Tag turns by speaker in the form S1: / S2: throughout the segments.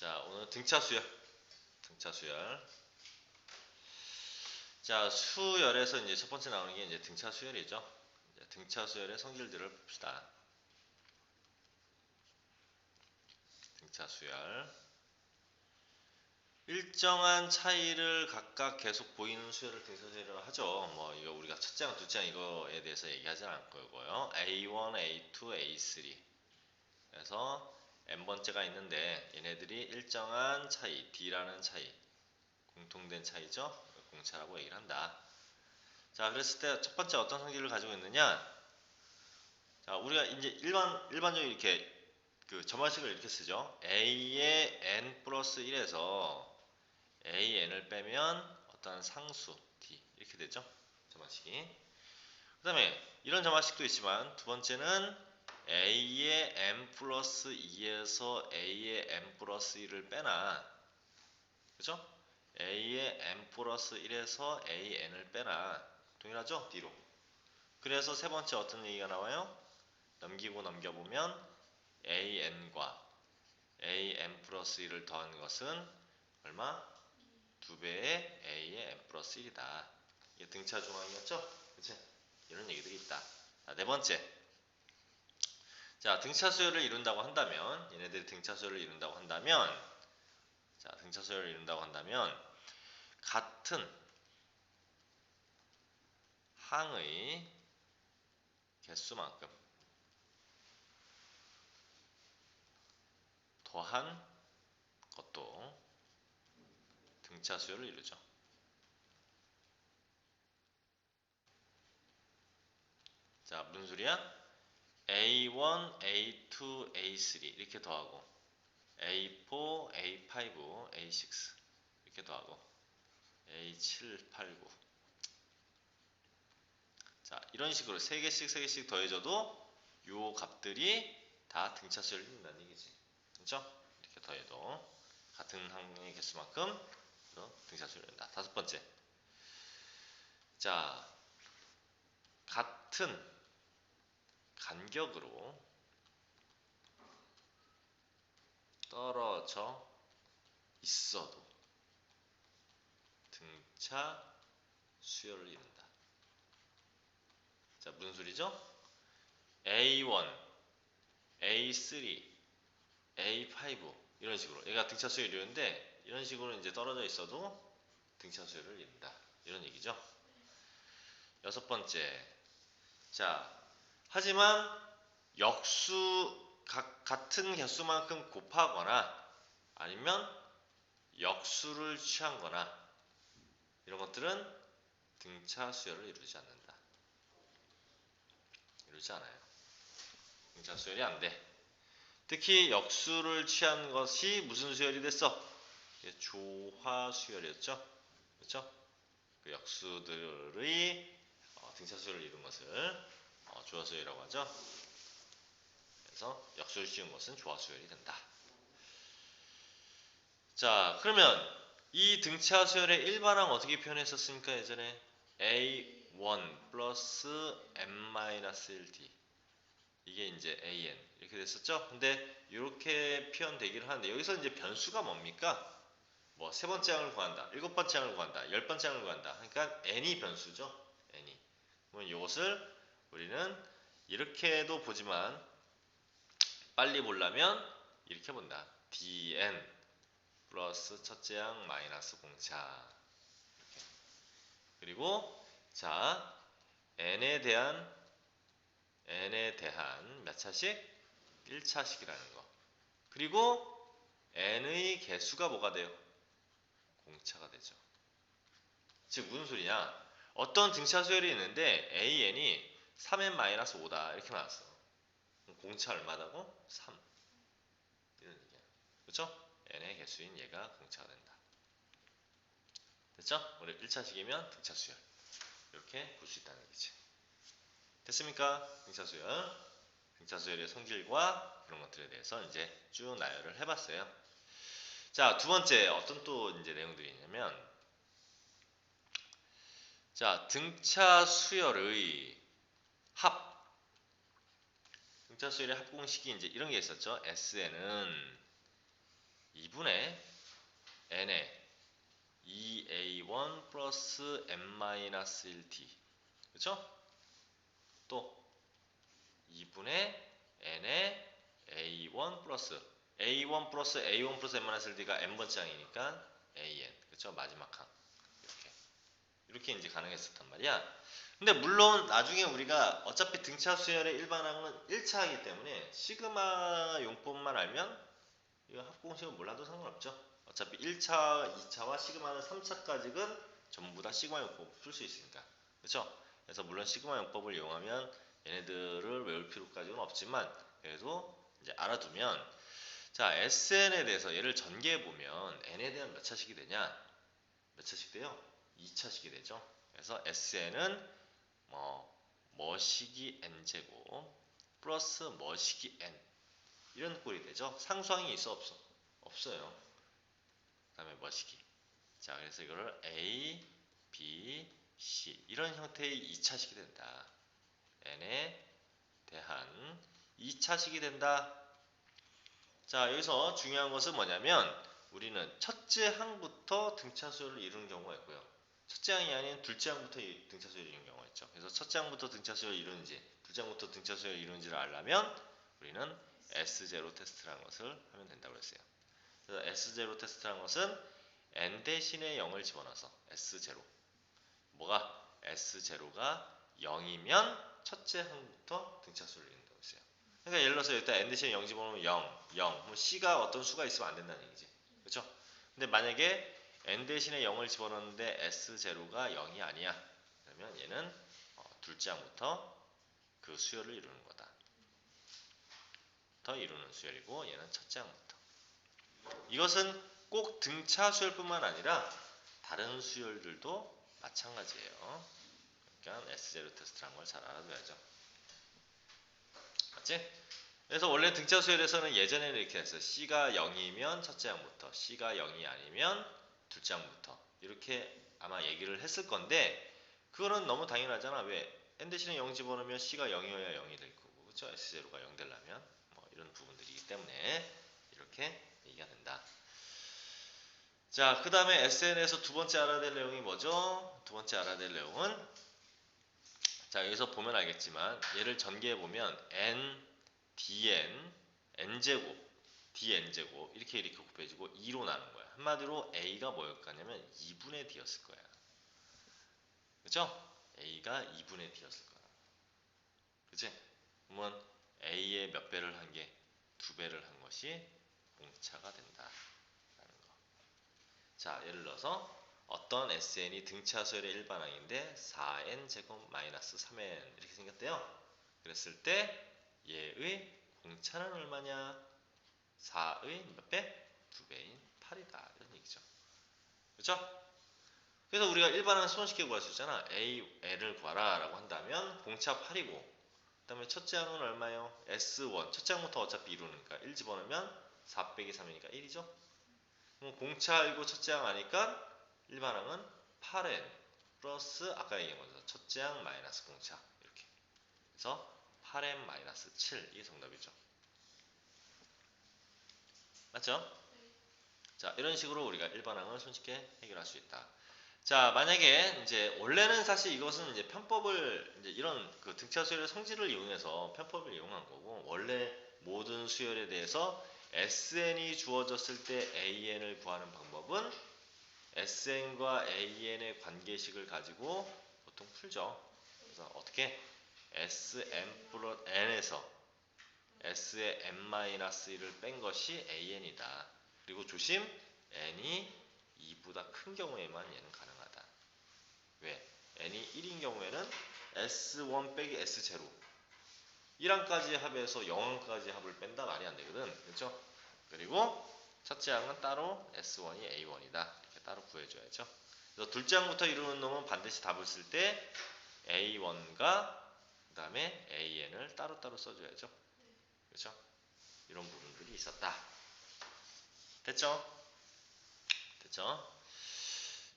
S1: 자, 오늘 등차 수열. 등차 수열. 자, 수열에서 이제 첫 번째 나오는 게 이제 등차 수열이죠. 이제 등차 수열의 성질들을 봅시다. 등차 수열. 일정한 차이를 각각 계속 보이는 수열을 등차 수열이라고 하죠. 뭐 이거 우리가 첫째 장, 둘째 장 이거에 대해서 얘기하지 않을 거고요. A1, A2, A3. 그래서 n번째가 있는데 얘네들이 일정한 차이, D라는 차이, 공통된 차이죠. 공차라고 얘기를 한다. 자, 그랬을 때 첫 번째 어떤 성질을 가지고 있느냐? 자, 우리가 이제 일반적으로 이렇게 그 점화식을 이렇게 쓰죠. a의 n 플러스 1에서 an을 빼면 어떤 상수 d 이렇게 되죠. 점화식이. 그 다음에 이런 점화식도 있지만 두 번째는 a의 n 플러스 2에서 a의 n 플러스 1을 빼나, 그죠? a의 n 플러스 1에서 an을 빼나 동일하죠? d로. 그래서 세 번째 어떤 얘기가 나와요? 넘기고 넘겨보면 an과 an 플러스 1을 더한 것은 얼마? 2배의 a의 n 플러스 1이다. 이게 등차 중앙이었죠? 그치? 이런 얘기들이 있다. 자, 네 번째. 자, 등차 수열을 이룬다고 한다면, 얘네들이 등차 수열을 이룬다고 한다면, 자, 등차 수열을 이룬다고 한다면, 같은 항의 개수만큼 더한 것도 등차 수열을 이루죠. 자, 무슨 소리야? A1, A2, A3 이렇게 더하고 A4, A5, A6 이렇게 더하고 A7, 8, 9. 자, 이런 식으로 3개씩 더해줘도 요 값들이 다 등차 수열을 이룬다는 얘기지. 그렇죠? 이렇게 더해도 같은 항의 개수만큼 등차 수열을 이룬다. 다섯 번째. 자, 같은 간격으로 떨어져 있어도 등차 수열을 이룬다. 자, 무슨 소리죠? A1, A3, A5 이런 식으로 얘가 등차 수열을 이루는데 이런 식으로 이제 떨어져 있어도 등차 수열을 이룬다. 이런 얘기죠. 여섯 번째. 자, 하지만 같은 개수만큼 곱하거나 아니면 역수를 취한 거나 이런 것들은 등차 수열을 이루지 않는다. 이루지 않아요. 등차 수열이 안 돼. 특히 역수를 취한 것이 무슨 수열이 됐어? 조화 수열이었죠. 그렇죠? 그 역수들의 등차 수열을 이룬 것을 조화 수열이라고 하죠. 그래서 역수를 씌운 것은 조화 수열이 된다. 자, 그러면 이 등차 수열의 일반항 어떻게 표현했었습니까? 예전에 A1 플러스 n-1d 이게 이제 an 이렇게 됐었죠? 근데 이렇게 표현되기를 하는데 여기서 이제 변수가 뭡니까? 뭐 세 번째 항을 구한다, 일곱 번째 항을 구한다, 열 번째 항을 구한다. 그러니까 n이 변수죠. n이. 그러면 이것을 우리는 이렇게도 보지만 빨리 보려면 이렇게 본다. dn 플러스 첫째 항 마이너스 공차. 이렇게. 그리고 자 n에 대한 몇 차식? 1차식이라는 거. 그리고 n의 개수가 뭐가 돼요? 공차가 되죠. 즉 무슨 소리냐? 어떤 등차 수열이 있는데 an이 3n-5다 이렇게 나왔어. 공차 얼마다고? 3. 이런 얘기야. 그렇죠? n의 개수인 얘가 공차가 된다. 됐죠? 우리 1차식이면 등차 수열. 이렇게 볼 수 있다는 얘기지. 됐습니까? 등차 수열. 등차 수열의 성질과 그런 것들에 대해서 이제 쭉 나열을 해봤어요. 자, 두 번째 어떤 또 이제 내용들이 있냐면, 자, 등차 수열의 합. 등차 수열의 합 공식이 이제 이런 게 있었죠. SN은 2분의 n에 2a1 플러스 n-1t 그쵸? 또 2분의 n에 a1 플러스 a1 플러스 a1 플러스 n-1t가 n번째 항이니까 an 그쵸? 마지막 항 이렇게 이제 가능했었단 말이야. 근데 물론 나중에 우리가 어차피 등차 수열의 일반항은 1차이기 때문에 시그마 용법만 알면 이거 합공식은 몰라도 상관없죠. 어차피 1차, 2차와 시그마는 3차까지는 전부 다 시그마 용법 풀 수 있으니까. 그렇죠? 그래서 물론 시그마 용법을 이용하면 얘네들을 외울 필요까지는 없지만 그래도 이제 알아두면 자, SN에 대해서 얘를 전개해 보면 n에 대한 몇 차식이 되냐? 몇 차식 돼요? 2차식이 되죠. 그래서 SN은 머시기 n제곱 플러스 머시기 n 이런 꼴이 되죠. 상수항이 있어 없어? 없어요. 그 다음에 머시기. 자, 그래서 이거를 A, B, C 이런 형태의 2차식이 된다. n에 대한 2차식이 된다. 자, 여기서 중요한 것은 뭐냐면 우리는 첫째 항부터 등차 수열을 이루는 경우가 있고요. 첫째 항이 아닌 둘째 항부터 등차 수열을 이루는 경우가 있죠. 그래서 첫째 항부터 등차 수열을 이루는지 둘째 항부터 등차 수열을 이루는지를 알려면 우리는 S0 테스트라는 것을 하면 된다고 했어요. 그래서 S0 테스트라는 것은 n 대신에 0을 집어넣어서 S0 뭐가 S0가 0이면 첫째 항부터 등차 수열을 이룬다고 했어요. 그러니까 예를 들어서 일단 n 대신에 0 집어넣으면 0, 0. 그럼 c가 어떤 수가 있으면 안 된다는 얘기지. 그렇죠? 근데 만약에 n 대신에 0을 집어넣는데 S0가 0이 아니야. 그러면 얘는 둘째 항부터 그 수열을 이루는 거다. 더 이루는 수열이고 얘는 첫째 항부터. 이것은 꼭 등차 수열뿐만 아니라 다른 수열들도 마찬가지예요. 그러니까 S0 테스트라는 걸 잘 알아둬야죠. 맞지? 그래서 원래 등차 수열에서는 예전에는 이렇게 했어요. C가 0이면 첫째 항부터, C가 0이 아니면 둘째 항부터 이렇게 아마 얘기를 했을 건데 그거는 너무 당연하잖아. 왜? n 대신에 0 집어넣으면 C가 0이어야 0이 될 거고 그렇죠? S0가 0 되려면 뭐 이런 부분들이기 때문에 이렇게 얘기가 된다. 자, 그 다음에 SN에서 두 번째 알아야 될 내용이 뭐죠? 두 번째 알아야 될 내용은 자, 여기서 보면 알겠지만 얘를 전개해 보면 n, dn, n제곱, dn제곱 이렇게 곱해지고 2로 나눈 거야. 한마디로 a가 뭐였냐면 2분의 d였을 거야. 그쵸? a가 2분의 d였을 거야. 그치? 그러면 a의 몇 배를 한 게? 2배를 한 것이 공차가 된다. 자, 예를 들어서 어떤 SN이 등차 수열의 일반항인데 4n 제곱 마이너스 3n 이렇게 생겼대요. 그랬을 때 얘의 공차는 얼마냐? 4의 몇 배? 2배인 8이다. 이런 얘기죠. 그렇죠? 그래서 우리가 일반항 손쉽게 구할 수 있잖아. A, N을 구하라 라고 한다면 공차 8이고 그 다음에 첫째 항은 얼마예요? S1 첫째 항부터 어차피 이루니까 1 집어넣으면 4 빼기 3이니까 1이죠. 그럼 공차 알고 첫째 항 아니까 일반항은 8n 플러스 아까 얘기한 거죠. 첫째 항 마이너스 공차 이렇게 그래서 8n 마이너스 7 이게 정답이죠. 맞죠? 자, 이런 식으로 우리가 일반항을 손쉽게 해결할 수 있다. 자, 만약에 이제 원래는 사실 이것은 이제 편법을 이제 이런 그 등차 수열의 성질을 이용해서 편법을 이용한 거고 원래 모든 수열에 대해서 SN이 주어졌을 때 AN을 구하는 방법은 SN과 AN의 관계식을 가지고 보통 풀죠. 그래서 어떻게 SN 플러스 N에서 S의 N-1을 뺀 것이 AN이다. 그리고 조심 N이 2보다 큰 경우에만 얘는 가능하다. 왜? N이 1인 경우에는 S1 빼기 S0 1항까지 합해서 0항까지 합을 뺀다 말이 안 되거든. 그렇죠? 그리고 첫째 항은 따로 S1이 A1이다. 이렇게 따로 구해줘야죠. 그래서 둘째 항부터 이루는 놈은 반드시 답을 쓸 때 A1과 그 다음에 AN을 따로따로 써줘야죠. 그렇죠? 이런 부분들이 있었다. 됐죠? 됐죠?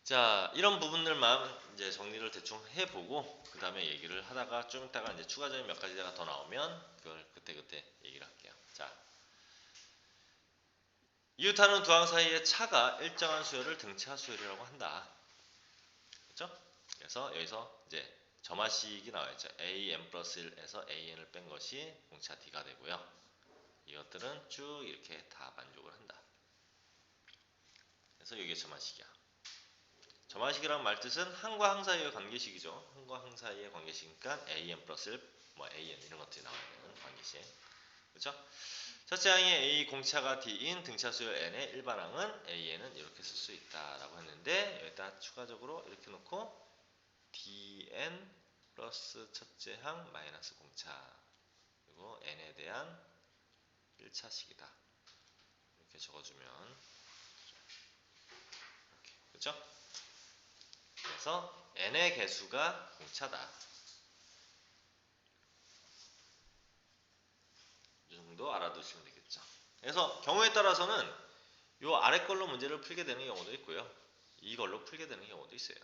S1: 자, 이런 부분들만 이제 정리를 대충 해보고 그 다음에 얘기를 하다가 좀 이따가 이제 추가적인 몇 가지가 더 나오면 그걸 그때그때 얘기를 할게요. 자, 이웃하는 두 항 사이의 차가 일정한 수열을 등차 수열이라고 한다. 그렇죠? 그래서 여기서 이제 점화식이 나와있죠. an 플러스 1에서 an을 뺀 것이 공차 d가 되고요. 이것들은 쭉 이렇게 다 만족을 한다. 그래서 이게 점화식이야. 점화식이란 말 뜻은 항과 항 사이의 관계식이죠. 항과 항 사이의 관계식이니까 an 플러스 1, 뭐 an 이런 것들이 나와야 되는 관계식. 그렇죠? 첫째 항의 A 공차가 D인 등차 수열 N의 일반항은 AN은 이렇게 쓸 수 있다라고 했는데 여기다 추가적으로 이렇게 놓고 DN 플러스 첫째 항 마이너스 공차 그리고 N에 대한 1차식이다. 이렇게 적어주면 이렇게, 그렇죠? 그래서 N의 개수가 공차다. 이 정도 알아두시면 되겠죠. 그래서 경우에 따라서는 이 아래 걸로 문제를 풀게 되는 경우도 있고요. 이걸로 풀게 되는 경우도 있어요.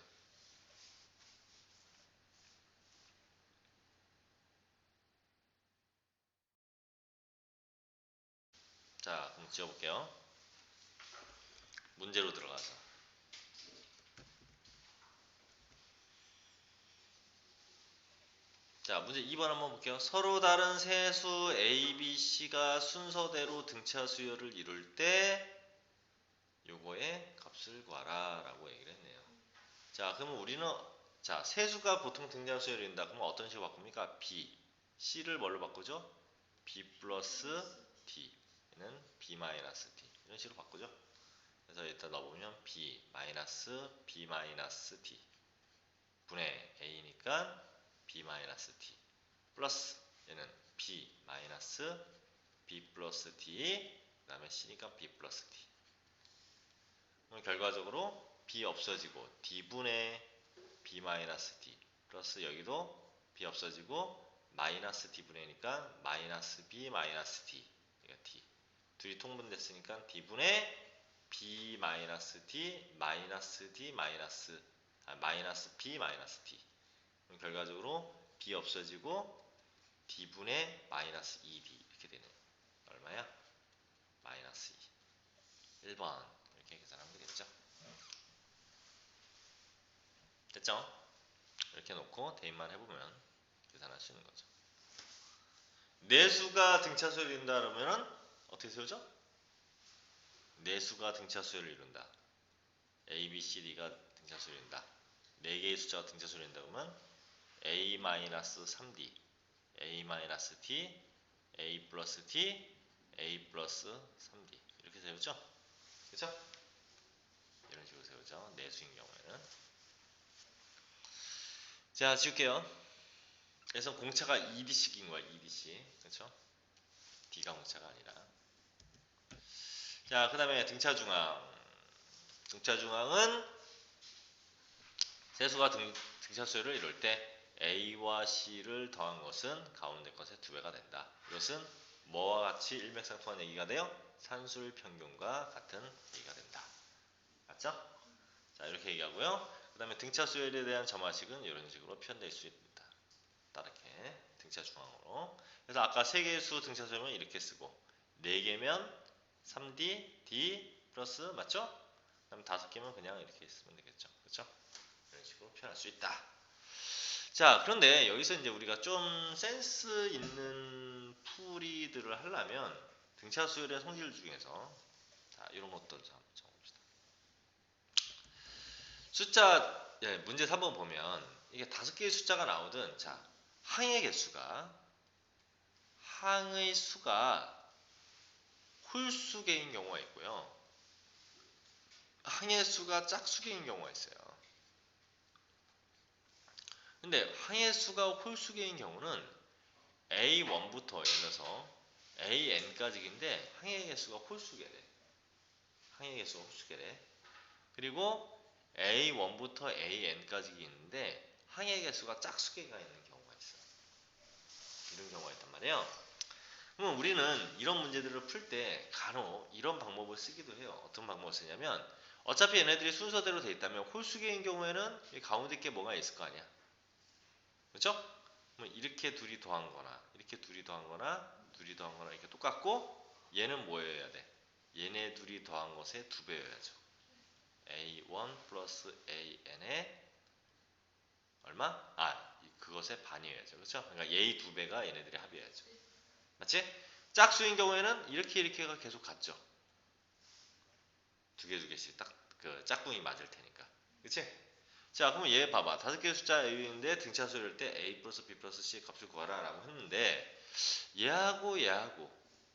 S1: 자, 그럼 지워볼게요. 문제로 들어가서. 자, 문제 2번 한번 볼게요. 서로 다른 세 수 A, B, C가 순서대로 등차 수열을 이룰 때 요거의 값을 구하라 라고 얘기를 했네요. 자, 그러면 우리는 자, 세수가 보통 등차 수열을 이룬다. 그러면 어떤 식으로 바꿉니까? B, C를 뭘로 바꾸죠? B 플러스 D는 B 마이너스 D 이런 식으로 바꾸죠. 그래서 일단 넣어보면 B 마이너스 B 마이너스 D 분의 A니까 B 마이너스 D 플러스 얘는 B 마이너스 B 플러스 D 그 다음에 C니까 B 플러스 D. 그럼 결과적으로 B 없어지고 D분의 B 마이너스 D 플러스 여기도 B 없어지고 마이너스 D분의니까 마이너스 B 마이너스 D 그러니까 D 둘이 통분됐으니까 D분의 B 마이너스 D 마이너스 D 마이너스 마이너스 B 마이너스 D. 그럼 결과적으로 B 없어지고 D분의 마이너스 2D 이렇게 되는 얼마야? 마이너스 2. 1번 이렇게 계산하면 되겠죠? 됐죠? 이렇게 놓고 대입만 해보면 계산할 수 있는 거죠. 내수가 등차수열을 이룬다 그러면은 어떻게 세우죠? 내수가 등차수열을 이룬다. A, B, C, D가 등차수열을 이룬다. 4개의 숫자가 등차수열을 이룬다 그러면 A-3D A-T A 플러스 T A 플러스 3D 이렇게 세우죠? 그쵸? 이런 식으로 세우죠. 내수인 경우에는. 자, 지울게요. 그래서 공차가 EDC인 거야, EDC. 그쵸? D가 공차가 아니라. 자, 그 다음에 등차 중앙. 등차 중앙은 세수가 등차 수열을 이룰 때 A와 C를 더한 것은 가운데 것의 2배가 된다. 이것은 뭐와 같이 일맥상통한 얘기가 돼요? 산술 평균과 같은 얘기가 된다. 맞죠? 자, 이렇게 얘기하고요. 그 다음에 등차 수열에 대한 점화식은 이런 식으로 표현될 수 있다. 따르게 등차 중앙으로. 그래서 아까 3개의 수 등차 수열은 이렇게 쓰고 4개면 3D, D 플러스 맞죠? 그 다음에 5개면 그냥 이렇게 쓰면 되겠죠. 그렇죠? 이런 식으로 표현할 수 있다. 자, 그런데 여기서 이제 우리가 좀 센스 있는 풀이들을 하려면 등차 수열의 성질 중에서 자, 이런 것들을 한번 적어봅시다. 숫자 문제 3번 보면 이게 5개의 숫자가 나오든 자, 항의 수가 홀수개인 경우가 있고요. 항의 수가 짝수개인 경우가 있어요. 근데 항의 수가 홀수개인 경우는 A1부터 예를 들어서 AN까지인데 항의 개수가 홀수개래. 항의 개수가 홀수개래. 그리고 A1부터 AN까지 있는데 항의 개수가 짝수개가 있는 경우가 있어. 이런 경우가 있단 말이에요. 그러면 우리는 이런 문제들을 풀 때 간혹 이런 방법을 쓰기도 해요. 어떤 방법을 쓰냐면 어차피 얘네들이 순서대로 돼 있다면 홀수개인 경우에는 가운데 게 뭐가 있을 거 아니야. 그렇죠? 그럼 이렇게 둘이 더한 거나 이렇게 둘이 더한 거나 둘이 더한 거나 이렇게 똑같고 얘는 뭐여야 돼? 얘네 둘이 더한 것의 2배여야죠. A1 플러스 AN의 얼마? 그것의 반이어야죠. 그렇죠? 그러니까 A 2배가 얘네들의 합이어야죠. 맞지? 짝수인 경우에는 이렇게가 계속 같죠. 두 개씩 딱 그 짝꿍이 맞을 테니까. 그치? 자, 그럼 얘 봐봐. 5개의 숫자 A인데 등차수일 때 A 플러스 B 플러스 C 값을 구하라 라고 했는데 얘하고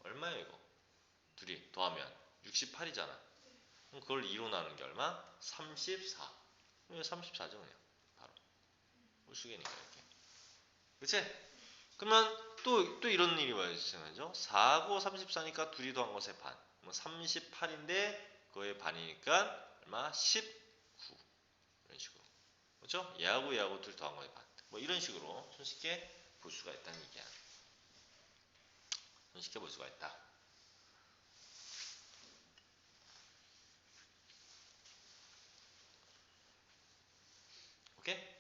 S1: 얼마야 이거? 둘이 더하면 68이잖아. 그럼 그걸 2로 나누는 게 얼마? 34. 그럼 34죠 그냥. 바로. 홀수계니까 이렇게. 그치? 그러면 또 이런 일이 발생하죠. 4하고 34니까 둘이 더한 것의 반. 38인데 그거의 반이니까 얼마? 19. 이런 식으로. 그렇죠? 얘하고 둘 더한 거의 반. 뭐 이런 식으로 손쉽게 볼 수가 있다는 얘기야. 손쉽게 볼 수가 있다. 오케이?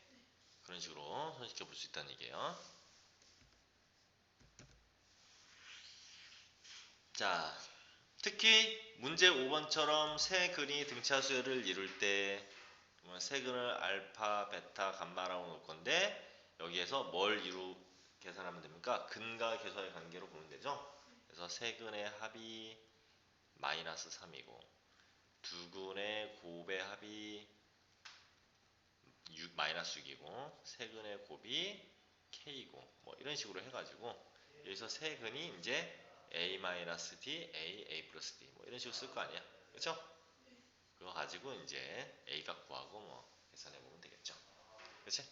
S1: 그런 식으로 손쉽게 볼 수 있다는 얘기예요. 자, 특히 문제 5번처럼 세 근이 등차수열을 이룰 때 세근을 알파, 베타, 감마라고 놓을 건데 여기에서 뭘 계산하면 됩니까? 근과 계수의 관계로 보면 되죠. 그래서 세근의 합이 마이너스 3이고 두 근의 곱의 합이 마이너스 6이고 세근의 곱이 k고 뭐 이런 식으로 해가지고 여기서 세근이 이제 a-d, a 플러스 d 뭐 이런 식으로 쓸 거 아니야. 그렇죠? 그거 가지고 이제 a가 구하고 뭐 계산해 보면 되겠죠. 그렇지?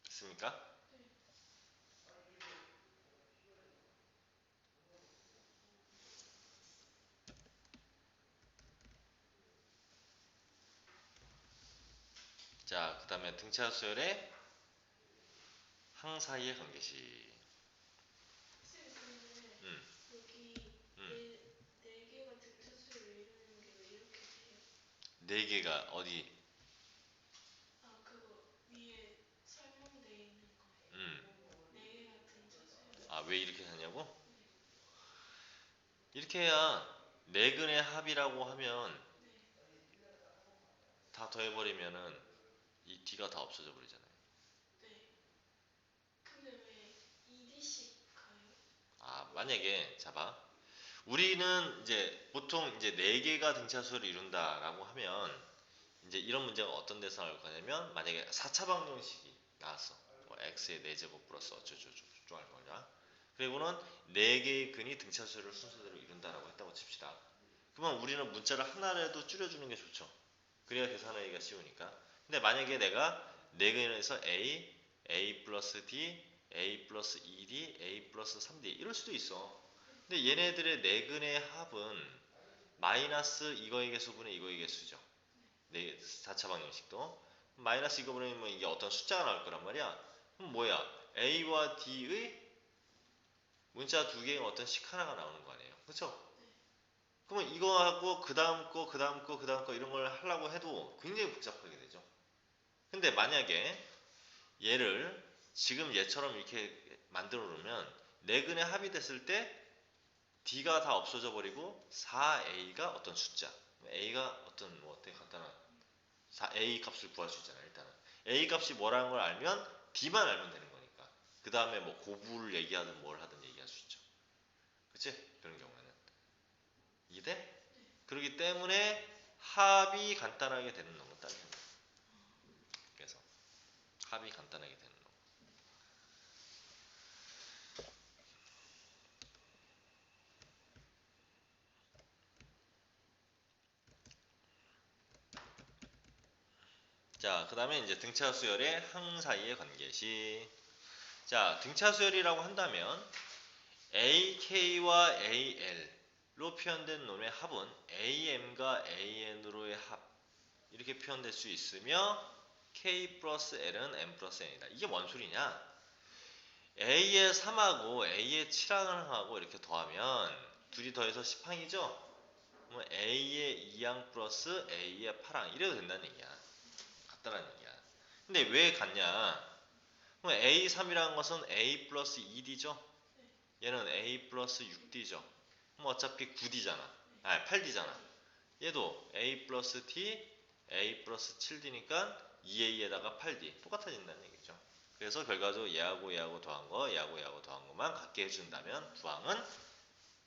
S1: 됐습니까? 자, 그 다음에 등차 수열의 항 사이의 관계식.
S2: 쌤, 그러면
S1: 음,
S2: 여기
S1: 음.
S2: 네 개가 등차수를 이루는 게 왜 이렇게 돼요?
S1: 네 개가 어디?
S2: 그거 위에 설명돼 있는 거예요.
S1: 음.
S2: 네 개가 등차수를.
S1: 왜 이렇게 하냐고?
S2: 네,
S1: 이렇게 해야 네 근의 합이라고 하면
S2: 네,
S1: 다 더해버리면은 이 D가 다 없어져 버리잖아요.
S2: 네. 근데 왜 2D씩 가요?
S1: 만약에 잡아. 우리는 이제 보통 이제 네 개가 등차수를 이룬다라고 하면 이제 이런 문제가 어떤 데서 나올 거냐면 만약에 4차 방정식이 나왔어. 뭐 x의 4제곱 플러스 어쩌고저쩌고 할 거냐. 그리고는 네 개의 근이 등차수를 순서대로 이룬다라고 했다고 칩시다. 그러면 우리는 문자를 하나라도 줄여주는 게 좋죠. 그래야 계산하기가 쉬우니까. 근데 만약에 내가 네 근에서 a 플러스 d, a 플러스 2d, a 플러스 3d 이럴 수도 있어. 근데 얘네들의 네 근의 합은 마이너스 이거의 개수분의 이거의 개수죠. 네, 4차 방정식도. 마이너스 이거 보내면 이게 어떤 숫자가 나올 거란 말이야. 그럼 뭐야? A와 D의 문자 두 개의 어떤 식 하나가 나오는 거 아니에요. 그렇죠?
S2: 네.
S1: 그러면 이거하고 그 다음 거, 그 다음 거, 그 다음 거 이런 걸 하려고 해도 굉장히 복잡하게 되죠. 근데 만약에 얘를 지금 얘처럼 이렇게 만들어 놓으면 네 근의 합이 됐을 때 D가 다 없어져 버리고 4A가 어떤 숫자 A가 어떤 뭐 어떻게 간단한 A 값을 구할 수 있잖아요. 일단은 A 값이 뭐라는 걸 알면 D만 알면 되는 거니까. 그 다음에 뭐 고부를 얘기하든 뭘 하든 얘기할 수 있죠. 그치? 그런 경우에는 이해돼? 그렇기 때문에 합이 간단하게 되는 놈은 따는 거예요. 그래서 합이 간단하게 되는 놈. 자, 그 다음에 이제 등차 수열의 항 사이의 관계식. 자, 등차 수열이라고 한다면 AK와 AL로 표현된 놈의 합은 AM과 AN으로의 합 이렇게 표현될 수 있으며 K 플러스 L은 M 플러스 N이다. 이게 뭔 소리냐? A의 3하고 A의 7항을 이렇게 더하면 둘이 더해서 10항이죠? 그러면 A의 2항 플러스 A의 8항 이래도 된다는 얘기야. 같다라는 얘기야. 근데 왜 같냐? 그럼 A3이라는 것은 A 플러스 2D죠? 얘는 A 플러스 6D죠? 그럼 어차피 9D잖아. 아, 8D잖아. 얘도 A 플러스 D, A 플러스 7D니까 2A에다가 8D. 똑같아진다는 얘기죠. 그래서 결과적으로 얘하고 얘하고 더한 거, 얘하고 얘하고 더한 것만 같게 해준다면 부항은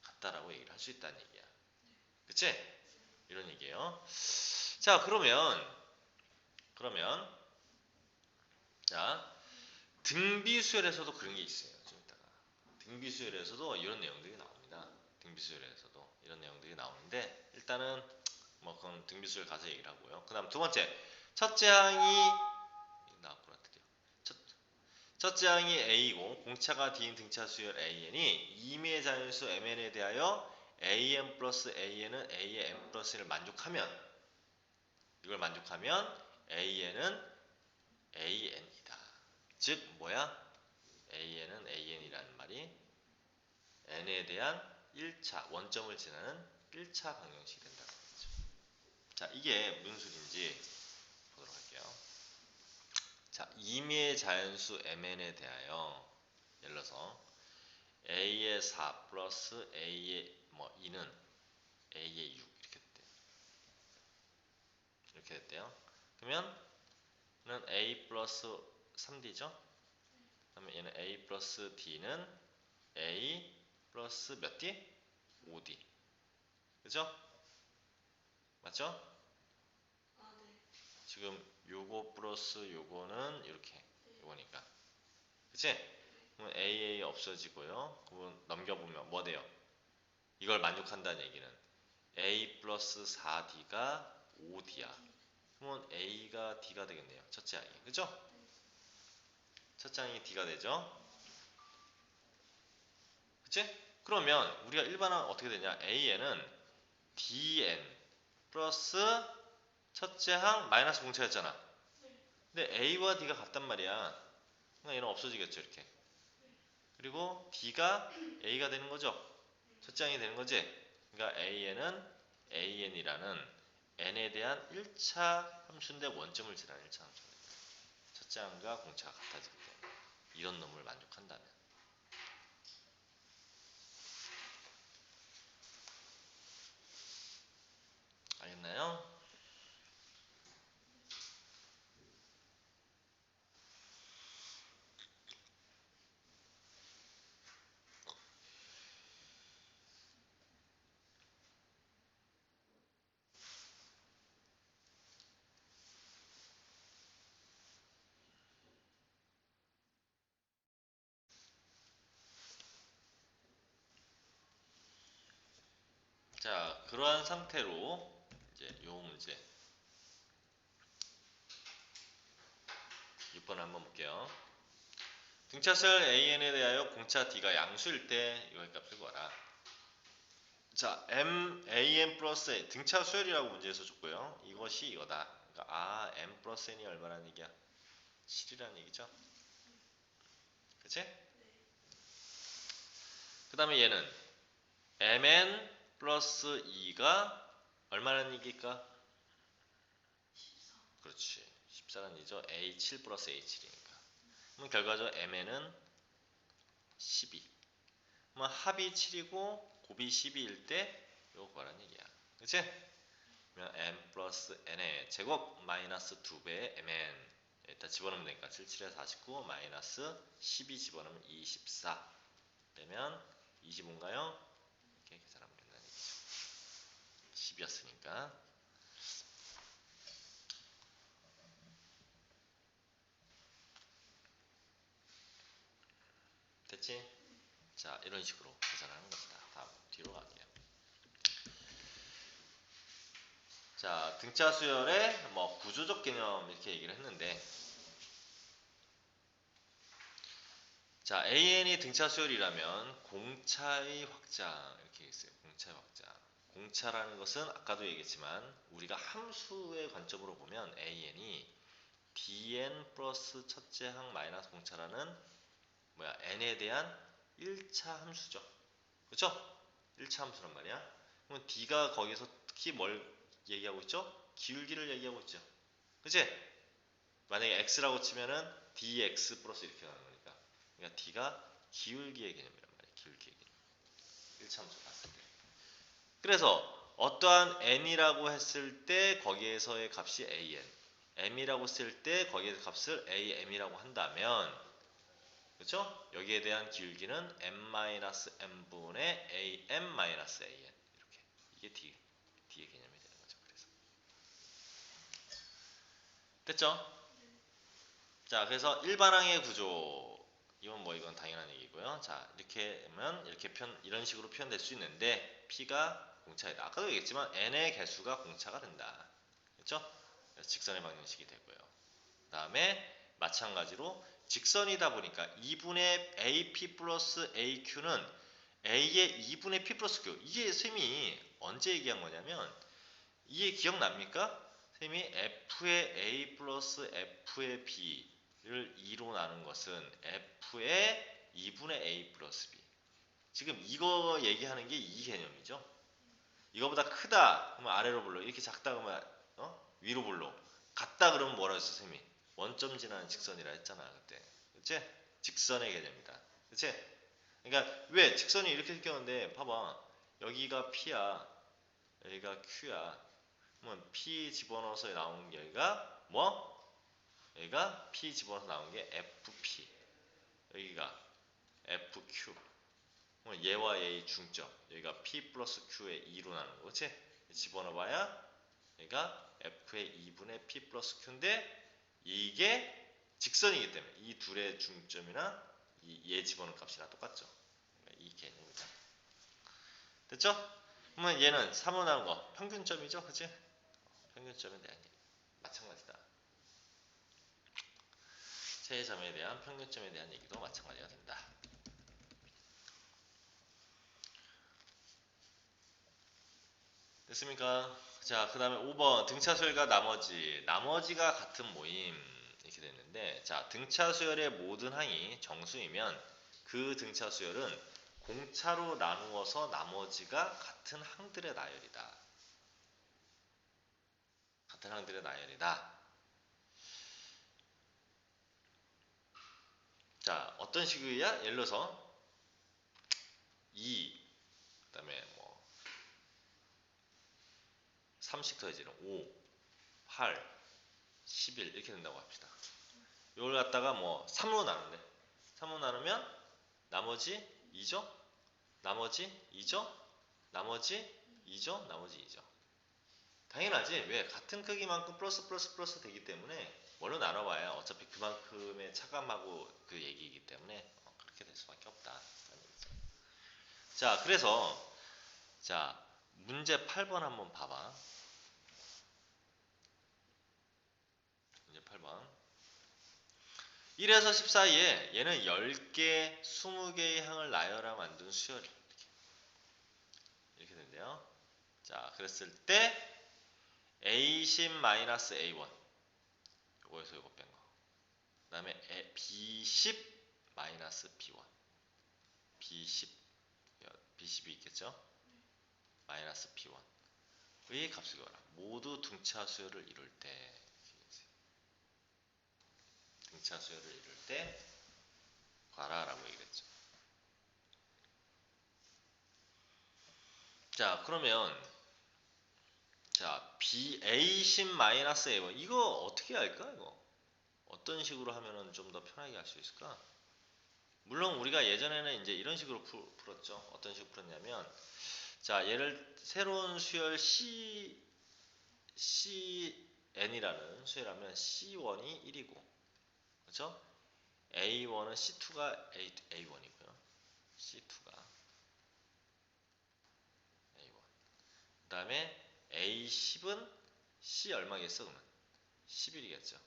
S1: 같다라고 얘기를 할 수 있다는 얘기야. 그치? 이런 얘기예요. 자, 그러면 자, 등비수열에서도 그런 게 있어요. 좀 이따가. 등비수열에서도 이런 내용들이 나옵니다. 등비수열에서도 이런 내용들이 나오는데 일단은 뭐 그건 등비수열 가서 얘기를 하고요. 그 다음 두 번째, 첫째 항이 나왔구나 드디어. 첫째 항이 A고 공차가 D인 등차 수열 AN이 임의의 자연수 MN에 대하여 AN 플러스 AN은 A의 N 플러스 1을 만족하면 이걸 만족하면 AN은 AN이다. 즉 뭐야? AN은 AN이라는 말이 N에 대한 1차 원점을 지나는 1차 방정식이 된다는 거죠. 자, 이게 무슨 소리인지 보도록 할게요. 자, 임의의 자연수 MN에 대하여 예를 들어서 A의 4 플러스 A의 2는 A의 6 이렇게 됐대요. 이렇게 됐대요. 그러면 는 A 플러스 3D죠? 그러면 얘는 A 플러스 D는 A 플러스 몇 D? 5D. 그죠? 맞죠?
S2: 아, 네.
S1: 지금 요거 플러스 요거는 이렇게 요거니까. 그치? 그럼 AA 없어지고요. 그러면 넘겨보면 뭐 돼요? 이걸 만족한다는 얘기는 A 플러스 4D가 5D야. 그러면 A가 D가 되겠네요. 첫째 항이. 그죠? 첫째 항이 D가 되죠? 그치? 그러면 우리가 일반항 어떻게 되냐? AN은 DN 플러스 첫째 항 마이너스 공차였잖아. 근데 A와 D가 같단 말이야. 그러니까 얘는 없어지겠죠, 이렇게. 그리고 D가 A가 되는 거죠. 첫째 항이 되는 거지. 그러니까 AN은 AN이라는 N에 대한 1차 함수인데 원점을 지나는 1차 함수입니다. 첫째 항과 공차가 같아지기 때문에 이런 놈을 만족한다면. 알겠나요? 자, 그러한 상태로 이제 요 문제 6번 한번 볼게요. 등차수열 AN에 대하여 공차 D가 양수일 때 이거의 값을 구하라. 자, MAN 플러스 A 등차수열이라고 문제에서 줬고요. 이것이 이거다. 그러니까 M 플러스 N이 얼마라는 얘기야? 7이라는 얘기죠. 그치? 그 다음에 얘는 MN 플러스 2가 얼마라는 얘기일까?
S2: 14.
S1: 그렇지. 14라는 얘기죠. A7 플러스 A7이니까. 그럼 결과적으로 MN은 12. 그럼 합이 7이고 곱이 12일 때 이거 구하라는 얘기야. 그치? 그러면 M 플러스 N의 제곱 마이너스 2배의 MN 일단 집어넣으면 되니까 77에 49 마이너스 12 집어넣으면 24 되면 25인가요? 이렇게 계산하면 된다는 얘기죠. 10이었으니까 됐지? 자, 이런 식으로 계산하는 겁니다. 다음 뒤로 갈게요. 자, 등차 수열의 구조적 개념 이렇게 얘기를 했는데, 자, AN이 등차 수열이라면 공차의 확장 이렇게 있어요. 공차의 확장. 공차라는 것은 아까도 얘기했지만 우리가 함수의 관점으로 보면 AN이 DN 플러스 첫째 항 마이너스 공차라는 N에 대한 1차 함수죠. 그쵸? 1차 함수란 말이야. 그럼 D가 거기서 특히 뭘 얘기하고 있죠? 기울기를 얘기하고 있죠. 그치? 만약에 X라고 치면은 DX 플러스 이렇게 가는 거니까. 그러니까 D가 기울기의 개념이란 말이에요. 기울기의 개념. 1차함수 봤을 때. 그래서 어떠한 n이라고 했을 때 거기에서의 값이 an, m이라고 쓸 때 거기에 값을 am이라고 한다면, 그렇죠? 여기에 대한 기울기는 m-m분의 am-an 이렇게. 이게 D의 개념이 되는 거죠. 그래서 됐죠? 자, 그래서 일반항의 구조, 이건 당연한 얘기고요. 자, 이렇게 하면 이런 식으로 표현될 수 있는데 P가 공차이다. 아까도 얘기했지만 n의 개수가 공차가 된다. 그렇죠? 그래서 직선의 방정식이 되고요. 그다음에 마찬가지로 직선이다 보니까 2분의 AP 플러스 AQ는 A의 2분의 P 플러스 Q. 이게 쌤이 언제 얘기한 거냐면, 이게 기억납니까? 쌤이 F의 A 플러스 F의 B를 2로 나눈 것은 F의 2분의 A 플러스 B. 지금 이거 얘기하는 게 이 개념이죠. 이거보다 크다 그러면 아래로 불러. 이렇게 작다 그러면 위로 불러. 같다 그러면 뭐라 했어 쌤이? 원점 지나는 직선이라 했잖아 그때. 그치? 직선의 개념이다. 그치? 그러니까 왜 직선이 이렇게 생겼는데 봐봐. 여기가 P야. 여기가 Q야. 그러면 P 집어넣어서 나온 게 여기가 뭐? 여기가 P 집어넣어서 나온 게 FP. 여기가 FQ. 그럼 얘와 얘의 중점. 여기가 P 플러스 Q의 2로 나는 거. 그치? 집어넣어봐야 여기가 F의 2분의 P 플러스 Q인데 이게 직선이기 때문에 이 둘의 중점이나 얘 집어넣은 값이랑 똑같죠. 그러니까 이 개념이다. 됐죠? 그러면 얘는 3로 나온 거 평균점이죠. 그치? 평균점에 대한 얘기. 마찬가지다. 최점에 대한 평균점에 대한 얘기도 마찬가지가 된다. 됐습니까? 자, 그 다음에 5번 등차 수열과 나머지가 같은 모임 이렇게 됐는데, 자, 등차 수열의 모든 항이 정수이면 그 등차 수열은 공차로 나누어서 나머지가 같은 항들의 나열이다. 같은 항들의 나열이다. 자, 어떤 식이야? 예를 들어서 2, 그 다음에 뭐 3씩 더해지는 5, 8, 11 이렇게 된다고 합시다. 이걸 갖다가 뭐 3로 나눈대. 3로 나누면 나머지 2죠? 나머지 2죠? 나머지 2죠? 나머지 2죠. 당연하지. 왜? 같은 크기만큼 플러스 플러스 플러스 되기 때문에 뭘로 나눠봐야 어차피 그만큼의 차감하고 그 얘기이기 때문에 그렇게 될 수밖에 없다. 자, 그래서 자, 문제 8번 한번 봐봐. 문제 8번. 1에서 10 사이에 얘는 10개, 20개의 항을 나열하 만든 수열. 이렇게 된대요. 자, 그랬을 때 A10-A1 요거에서 요거 뺀 거. 그 다음에 B10-B1 B10이 있겠죠? 마이너스 B1의 값을 구하라. 모두 등차 수열을 이룰 때 등차 수열을 이룰 때 구하라 라고 얘기했죠. 자, 그러면 자, A10-A1 이거 어떻게 할까? 이거 어떤 식으로 하면은 좀 더 편하게 할 수 있을까? 물론 우리가 예전에는 이제 이런 식으로 풀었죠. 어떤 식으로 풀었냐면, 자, 얘를 새로운 수열 CN이라는 수열하면 C1이 1이고, 그렇죠? A1은 C2가 A1이고요. C2가 A1. 그 다음에 A10은 C 얼마겠어, 그러면? 11이겠죠.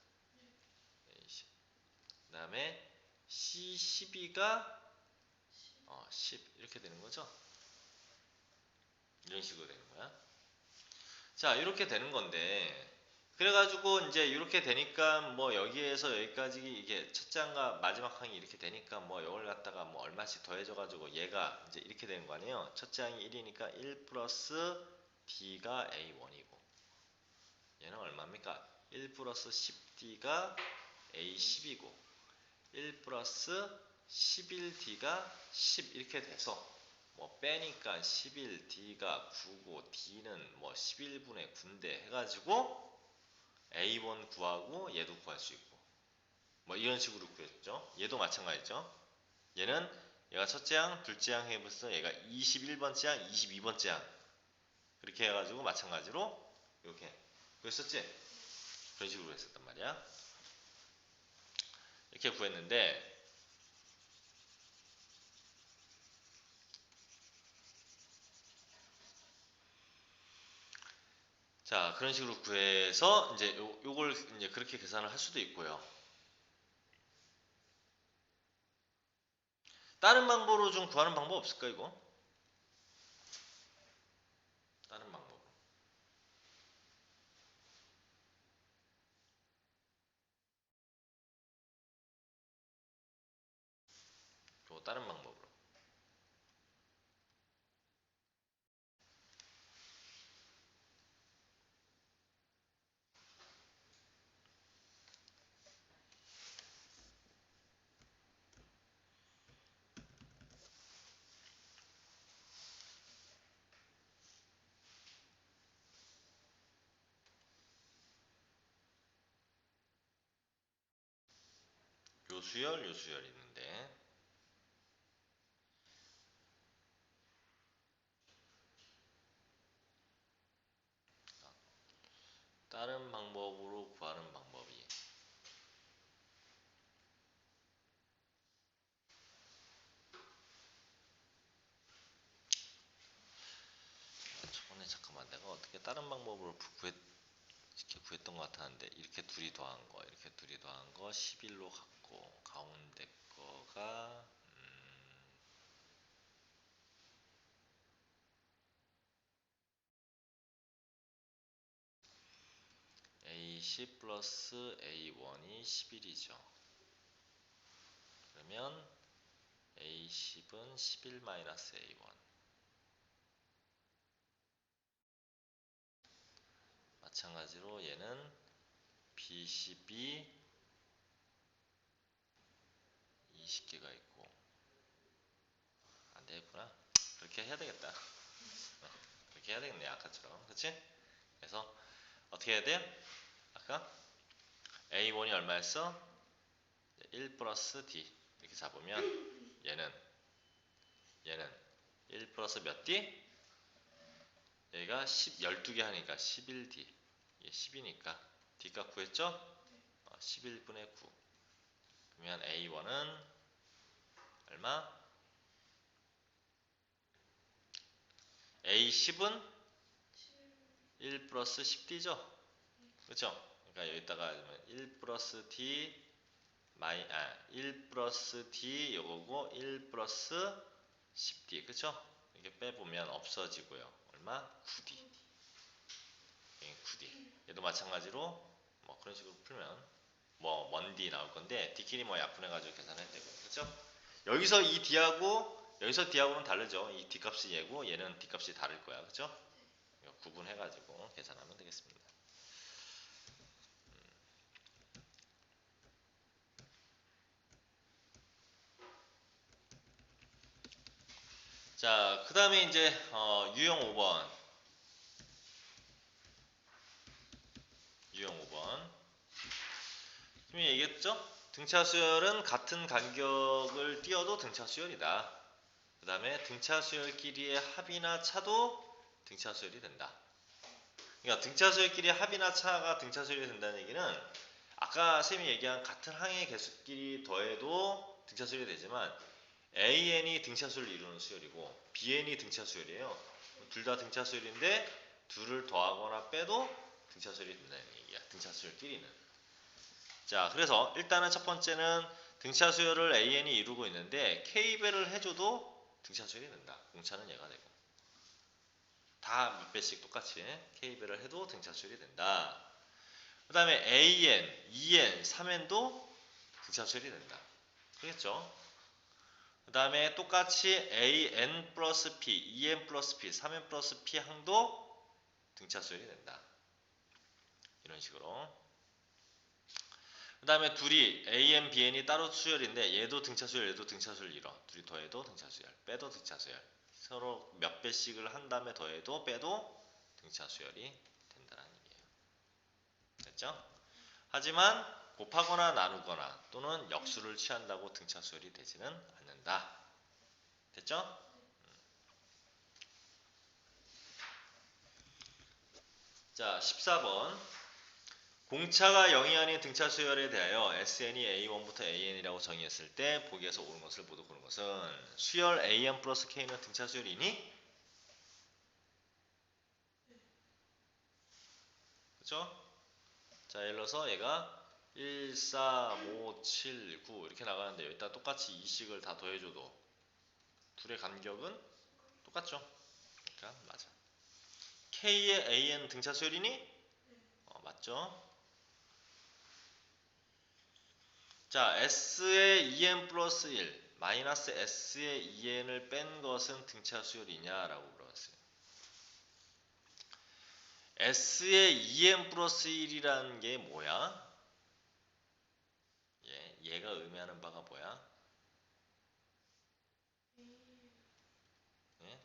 S1: A10. 그 다음에 C12가 10 이렇게 되는 거죠. 이런 식으로 되는 거야. 자, 이렇게 되는 건데, 그래가지고 이제 이렇게 되니까 뭐 여기에서 여기까지 이게 첫째 항과 마지막 항이 이렇게 되니까 뭐 이걸 갖다가 뭐 얼마씩 더해져가지고 얘가 이제 이렇게 되는 거 아니에요. 첫째 항이 1이니까 1 플러스 D가 A1이고 얘는 얼마입니까? 1 플러스 10D가 A10이고 1 플러스 11D가 10 이렇게 돼서 뭐 빼니까 11D가 9고 D는 뭐 11분의 9인데 해가지고 A1 구하고 얘도 구할 수 있고 뭐 이런 식으로 구했죠. 얘도 마찬가지죠. 얘는 얘가 첫째 항, 둘째 항 해봤어. 얘가 21번째 항, 22번째 항 그렇게 해가지고 마찬가지로 이렇게 구했었지. 그런 식으로 했었단 말이야. 이렇게 구했는데 자 그런 식으로 구해서 이제 요걸 이제 그렇게 계산을 할 수도 있고요. 다른 방법으로 좀 구하는 방법 없을까 이거? 다른 방법으로. 또 다른 방법으로. 요 수열 있는데 다른 방법으로 구하는 방법이 저번에 잠깐만 내가 어떻게 다른 방법으로 이렇게 구했던 것 같았는데 이렇게 둘이 더한 거 이렇게 둘이 더한 거 11로 갖고 가운데 거가 A10 플러스 A1이 11이죠. 그러면 A10은 11 마이너스 A1 마찬가지로 얘는 B12 20개가 있고 안 되겠구나. 그렇게 해야 되겠다. 그렇게 해야 되겠네 아까처럼 그치? 그래서 어떻게 해야 돼요? 아까 A1이 얼마였어? 1 플러스 D 이렇게 잡으면 얘는 1 플러스 몇 D? 얘가 12개 하니까 11D 이게 10이니까 D값 구했죠? 11분의 9 그러면 A1은 얼마? A10은 1 플러스 10D죠? 그렇죠? 그러니까 여기다가 1 플러스 D 1 플러스 D 요거고 1 플러스 10D 그쵸? 이렇게 빼보면 없어지고요. 얼마? 9D 9D 얘도 마찬가지로 뭐 그런 식으로 풀면 뭐 먼 D 나올 건데 D끼리 뭐 약분해가지고 계산해도 되고 그쵸? 여기서 이 D하고 여기서 D하고는 다르죠. 이 D값이 얘고 얘는 D값이 다를 거야 그쵸? 구분해가지고 계산하면 되겠습니다. 자, 그 다음에 이제 유형 5번. 유형 5번. 지금 얘기했죠? 등차 수열은 같은 간격을 띄어도 등차 수열이다. 그 다음에 등차 수열끼리의 합이나 차도 등차 수열이 된다. 그러니까 등차 수열끼리의 합이나 차가 등차 수열이 된다는 얘기는 아까 쌤이 얘기한 같은 항의 개수끼리 더해도 등차 수열이 되지만 AN이 등차 수열을 이루는 수열이고 BN이 등차 수열이에요. 둘 다 등차 수열인데 둘을 더하거나 빼도 등차 수열이 된다는 얘기야. 등차 수열끼리는. 자, 그래서 일단은 첫 번째는 등차 수열을 AN이 이루고 있는데 K배를 해줘도 등차 수열이 된다. 공차는 얘가 되고. 다 몇 배씩 똑같이 K배를 해도 등차 수열이 된다. 그 다음에 AN, 2N, 3N도 등차 수열이 된다. 그렇겠죠? 그 다음에 똑같이 AN 플러스 P, 2N 플러스 P, 3N 플러스 P 항도 등차 수열이 된다. 이런 식으로. 그 다음에 둘이 AN, BN이 따로 수열인데 얘도 등차 수열, 얘도 등차 수열 이뤄. 둘이 더해도 등차 수열, 빼도 등차 수열. 서로 몇 배씩을 한 다음에 더해도 빼도 등차 수열이 된다는 얘기예요. 됐죠? 하지만 곱하거나 나누거나 또는 역수를 취한다고 등차 수열이 되지는 않는다. 됐죠? 자, 14번. 공차가 0이 아닌 등차 수열에 대하여 SN이 A1부터 AN이라고 정의했을 때 보기에서 옳은 것을 모두 고른 것은 수열 AN 플러스 K는 등차 수열이니? 그쵸? 자, 예를 들어서 얘가 1, 4, 5, 7, 9 이렇게 나가는데 여기다 똑같이 2씩을 다 더해줘도 둘의 간격은 똑같죠? 그러니까 맞아. K의 AN 등차 수열이니? 맞죠? 자, S의 2n 플러스 1 마이너스 S의 2n을 뺀 것은 등차 수열이냐라고 물어봤어요. S의 2n 플러스 1이라는 게 뭐야? 얘가 의미하는 바가 뭐야? 예?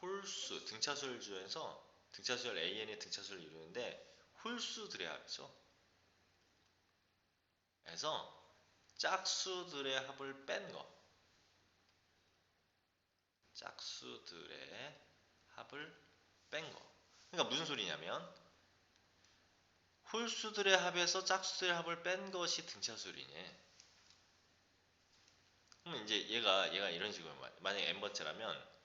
S1: 홀수, 등차 수열 중에서 등차 수열 AN이 등차 수열을 이루는데 홀수들의 합이죠. 그래서 짝수들의 합을 뺀 거. 짝수들의 합을 뺀 거. 그러니까 무슨 소리냐면 홀수들의 합에서 짝수들의 합을 뺀 것이 등차수열이네. 그럼 이제 얘가 이런 식으로 만약에 n번째라면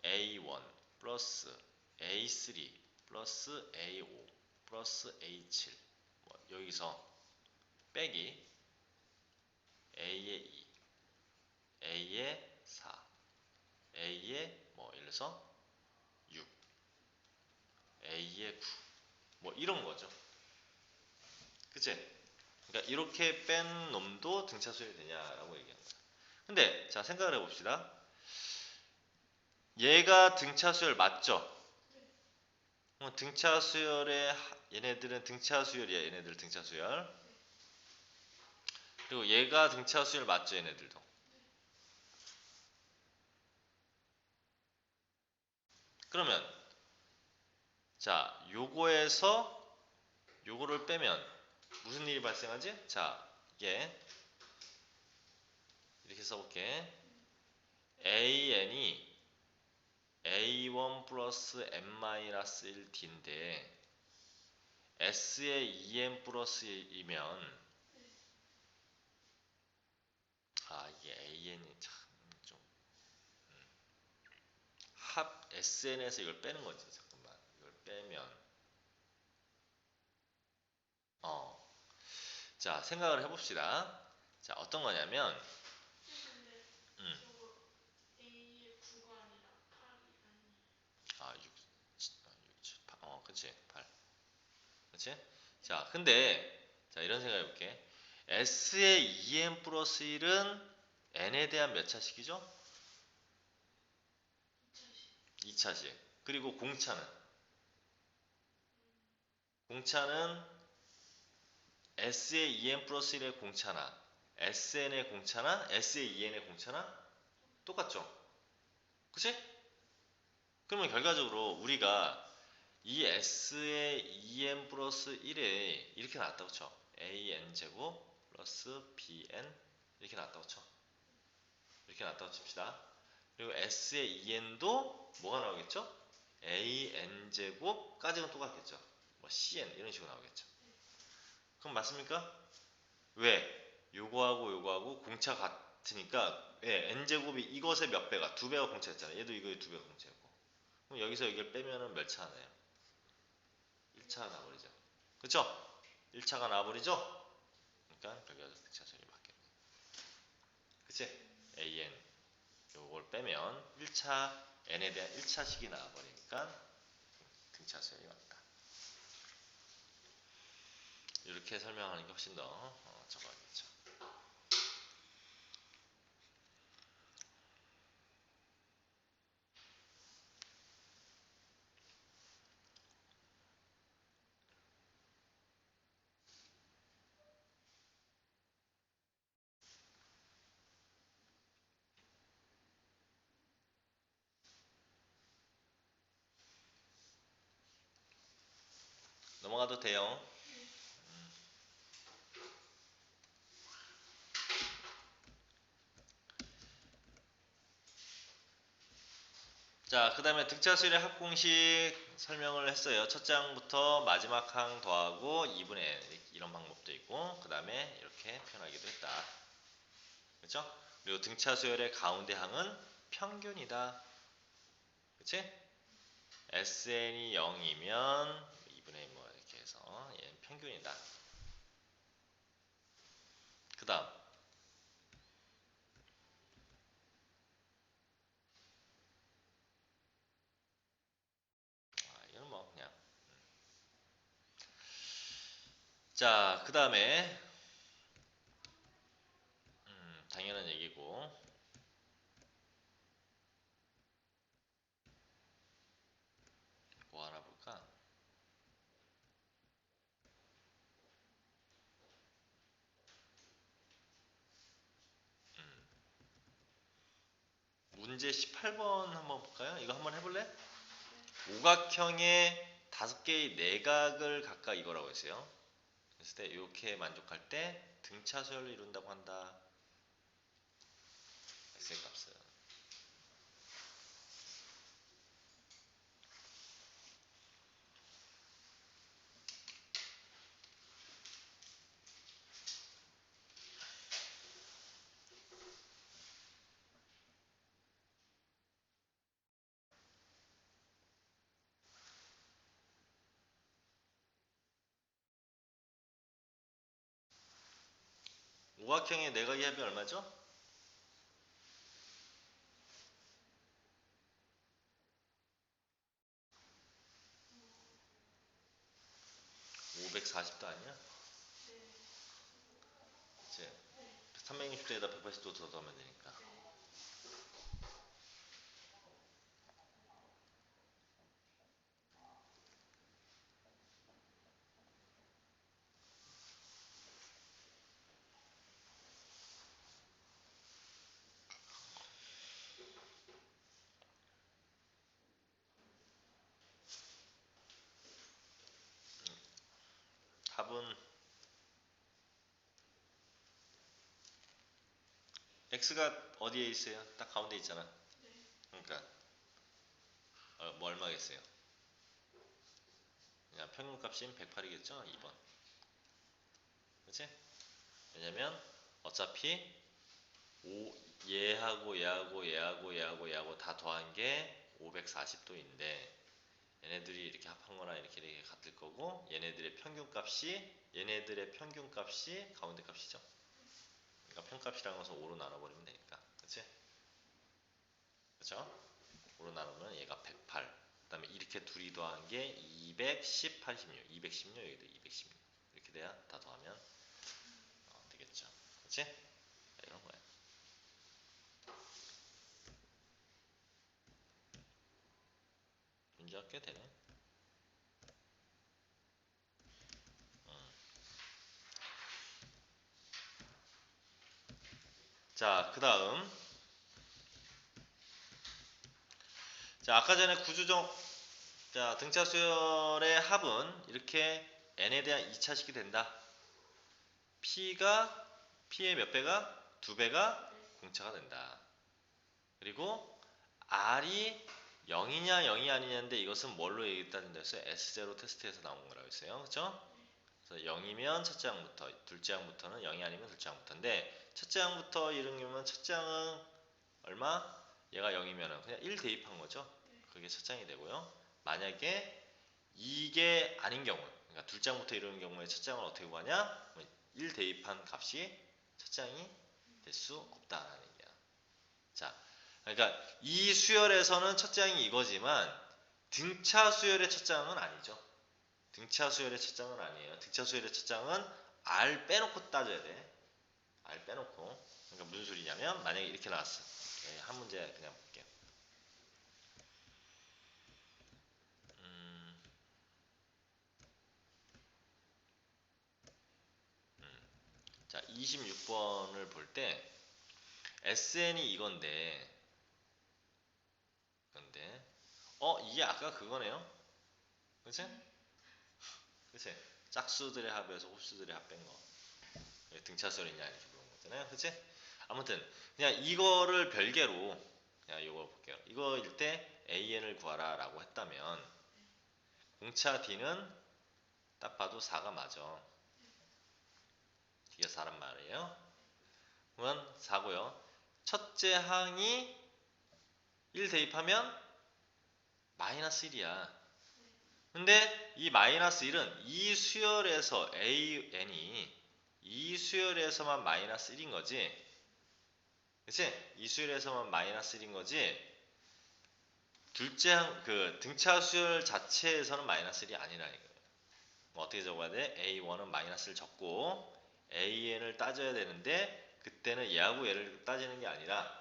S1: A1 플러스 A3 플러스 A5 플러스 A7 뭐 여기서 빼기 A의 2 A의 4 A의 뭐 예를 들어서 6 A의 9 뭐 이런 거죠. 그치? 그러니까 이렇게 뺀 놈도 등차 수열이 되냐라고 얘기하는 거야. 근데 자 생각을 해봅시다. 얘가 등차 수열 맞죠? 등차 수열에 얘네들은 등차 수열이야. 얘네들 등차 수열. 그리고 얘가 등차 수열 맞죠? 얘네들도. 그러면 자 요거에서 요거를 빼면 무슨 일이 발생하지? 자 이게 이렇게 써볼게. AN이 A1 플러스 n-1D인데 S의 2n 플러스 1이면 이게 AN이 참 좀 합 SN에서 이걸 빼는 거지. 잠깐만 이걸 빼면 자 생각을 해봅시다. 자 어떤 거냐면
S2: 근데
S1: 음,
S2: 저거 A의 9가 아니라 8이 아니에요.
S1: 8, 그치 8 그치? 자 근데 자 이런 생각 해볼게. S의 2n 플러스 1은 n에 대한 몇 차식이죠?
S2: 2차식.
S1: 2차식. 그리고 공차는 S의 2n 플러스 1의 공차나 SN의 공차나 S의 2n의 공차나 똑같죠? 그치? 그러면 결과적으로 우리가 이 S의 2n 플러스 1에 이렇게 나왔다고 쳐. AN제곱 플러스 BN 이렇게 나왔다고 쳐. 이렇게 나왔다고 칩시다. 그리고 S의 2n도 뭐가 나오겠죠? AN제곱까지는 똑같겠죠. 뭐 CN 이런 식으로 나오겠죠. 그럼 맞습니까? 왜? 요거하고 공차 같으니까 n제곱이 이것의 몇 배가? 2배가 공차였잖아요. 얘도 이거의 2배가 공차였고. 그럼 여기서 이걸 빼면은 몇 차 나요? 1차가 나버리죠. 그쵸? 1차가 나버리죠? 그러니까 결과적 등차수열이 맞겠네. 그치? AN 요걸 빼면 1차 n에 대한 1차식이 나와버리니까 등차수열이 맞다. 이렇게 설명하는 게 훨씬 더 적합하겠죠. 넘어가도 돼요. 자, 그 다음에 등차수열의 합공식 설명을 했어요. 첫 장부터 마지막 항 더하고 2분의 n 이런 방법도 있고 그 다음에 이렇게 표현하기도 했다. 그렇죠? 그리고 등차수열의 가운데 항은 평균이다. 그치? SN이 0이면 2분의 뭐 이렇게 해서 얘는 평균이다. 그 다음 이건 뭐 그냥 자, 그 다음에 당연한 얘기고 뭐 하나 볼까? 문제 18번 한번 볼까요? 이거 한번 해볼래? 오각형의 5개의 내각을 각각 이거라고 했어요. 그랬을 때 이렇게 만족할 때 등차수열을 이룬다고 한다. x의 값은 오각형의 내각의 합이 얼마죠? 540도 아니야? 그치? 360도에다 180도 더 더하면 되니까. 답은 x가 어디에 있어요? 딱 가운데 있잖아. 그러니까 뭐 얼마겠어요? 그냥 평균값인 108이겠죠? 2번. 그치? 왜냐면 어차피 얘하고 얘하고 얘하고 얘하고 얘하고 다 더한 게 540도인데 얘네들이 이렇게 합한 거나 이렇게 같을 거고 얘네들의 평균값이 가운데 값이죠. 그러니까 평값이라는 것은 5로 나눠버리면 되니까. 그치? 그쵸? 5로 나누면 얘가 108. 그 다음에 이렇게 둘이 더한 게 210, 86. 216, 여기도 216. 이렇게 돼야 다 더하면 되겠죠. 그치? 이런 거야. 문제가 꽤 되네. 자, 그 다음. 자, 아까 전에 자, 등차 수열의 합은 이렇게 n에 대한 2차식이 된다. p의 몇 배가? 2배가 공차가 된다. 그리고 r이 0이냐 0이 아니냐인데 이것은 뭘로 얘기했다는 데서 S0 테스트에서 나온 거라고 했어요. 그쵸? 그래서 0이면 첫째 항부터, 둘째 항부터는 0이 아니면 둘째 항부터인데 첫째 항부터 이런 첫째 항은 얼마? 얘가 0이면 그냥 1 대입한 거죠. 그게 첫 장이 되고요. 만약에 이게 아닌 경우, 그러니까 둘째 항부터 이루는 경우에 첫 장을 어떻게 구하냐? 1 대입한 값이 첫 장이 될 수 없다라는 얘기야. 자, 그러니까 이 수열에서는 첫 장이 이거지만 등차 수열의 첫 장은 아니죠. 등차 수열의 첫 장은 아니에요. 등차 수열의 첫 장은 R 빼놓고 따져야 돼. R 빼놓고. 그러니까 무슨 소리냐면 만약에 이렇게 나왔어. 한 문제 그냥 볼게요. 자, 26번을 볼 때 SN이 이건데 이게 아까 그거네요. 그치? 그치? 짝수들의 합에서 홀수들의 합 뺀 거. 등차 수열이냐 이렇게 물어본 거잖아요. 그치? 아무튼 그냥 이거를 별개로 그냥 이거 볼게요. 이거일 때 AN을 구하라 라고 했다면 공차 D는 딱 봐도 4가 맞아. D가 4란 말이에요. 그러면 4고요. 첫째 항이 1 대입하면 마이너스 1이야. 근데 이 마이너스 1은 이 수열에서 AN이 이 수열에서만 마이너스 1인 거지. 그치? 이 수열에서만 마이너스 1인 거지. 둘째 그 등차 수열 자체에서는 마이너스 1이 아니라는 거예요. 뭐 어떻게 적어야 돼? A1은 마이너스를 적고 AN을 따져야 되는데 그때는 얘하고 얘를 따지는 게 아니라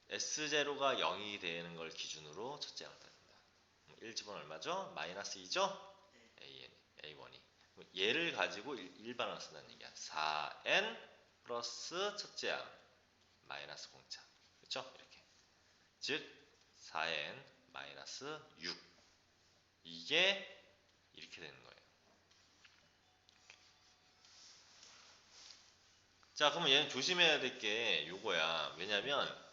S1: S0가 0이 되는 걸 기준으로 첫째 항 따진다. 1 집은 얼마죠? 마이너스 2죠? A1이. 얘를 가지고 일반항 쓴다는 얘기야. 4n 플러스 첫째 항 마이너스 공차. 그렇죠? 이렇게. 즉 4n 마이너스 6 이게 이렇게 되는 거예요. 자, 그러면 얘는 조심해야 될 게 요거야. 왜냐면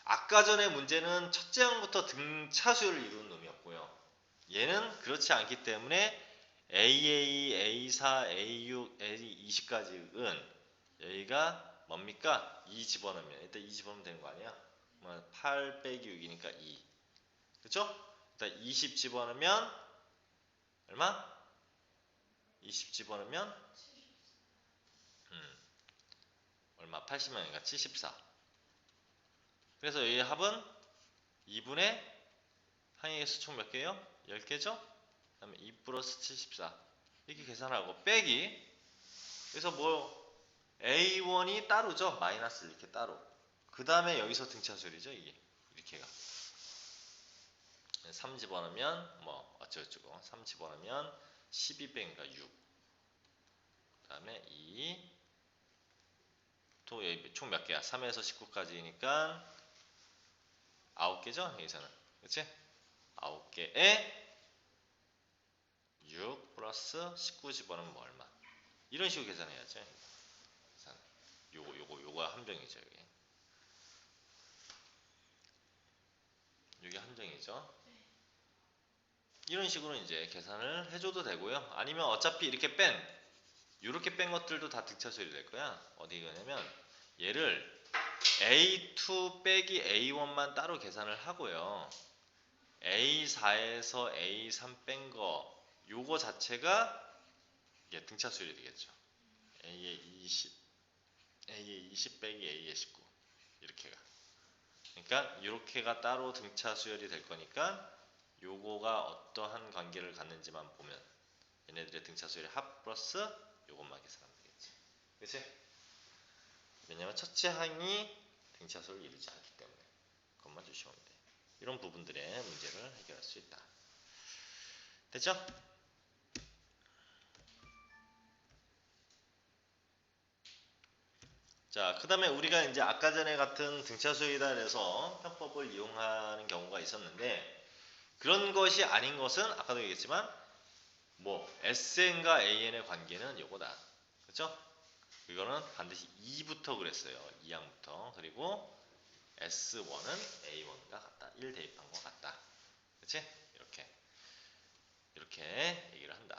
S1: 아까 전에 문제는 첫째 항부터 등차수열을 이루는 놈이었고요. 얘는 그렇지 않기 때문에 AA, A4, A6, A20까지는 여기가 뭡니까? 2 집어넣으면 일단 2 집어넣으면 되는 거 아니야? 8 빼기 6이니까 2. 그쵸? 일단 20 집어넣으면 얼마? 20 집어넣으면 얼마? 80만이니까 74. 그래서 여기 합은 2분의 항의 수 총 몇 개예요? 10개죠? 그 다음에 2 플러스 74 이렇게 계산하고 빼기 그래서 뭐 A1이 따로죠? 마이너스 이렇게 따로 그 다음에 여기서 등차수열이죠 이게 이렇게가 3 집어넣으면 뭐 어쩌고저쩌고 3 집어넣으면 12 빼기가 6 그 다음에 2 또 여기 총 몇 개야? 3에서 19까지니까 9개죠? 여기서는 그치? 9개에 6 플러스 19 집어넣으면 뭐 얼마? 이런 식으로 계산해야죠. 계산. 요거 함정이죠. 요게 함정이죠. 이런 식으로 이제 계산을 해줘도 되고요. 아니면 어차피 이렇게 요렇게 뺀 것들도 다 등차수열이 될 거야. 어디 가냐면 얘를 A2 빼기 A1만 따로 계산을 하고요. A4에서 A3 뺀 거 요거 자체가 이게 등차수열이 되겠죠. A의 20 빼기 A의 19 이렇게가 그러니까 이렇게가 따로 등차 수열이 될 거니까 요거가 어떠한 관계를 갖는지만 보면 얘네들의 등차 수열의 합 플러스 요것만 계산하면 되겠지. 그치? 왜냐면 첫째 항이 등차 수열을 이루지 않기 때문에 그것만 주시면 돼. 이런 부분들의 문제를 해결할 수 있다. 됐죠? 자, 그 다음에 우리가 이제 아까 전에 같은 등차수열이다 해서 편법을 이용하는 경우가 있었는데 그런 것이 아닌 것은 아까도 얘기했지만 뭐 SN과 AN의 관계는 요거다. 그렇죠? 이거는 반드시 2부터 그랬어요. 2항부터. 그리고 S1은 A1과 같다. 1 대입한 것 같다. 그렇지? 이렇게 얘기를 한다.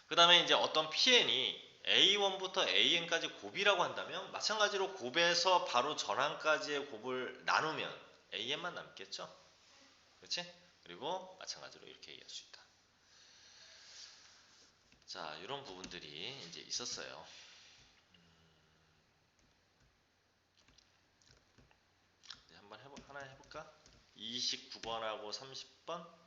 S1: 그 다음에 이제 어떤 PN이 A1부터 AN까지 곱이라고 한다면 마찬가지로 곱에서 바로 전항까지의 곱을 나누면 AN만 남겠죠? 그렇지? 그리고 마찬가지로 이렇게 얘기할 수 있다. 자, 이런 부분들이 이제 있었어요. 한번 하나 해볼까? 29번하고 30번?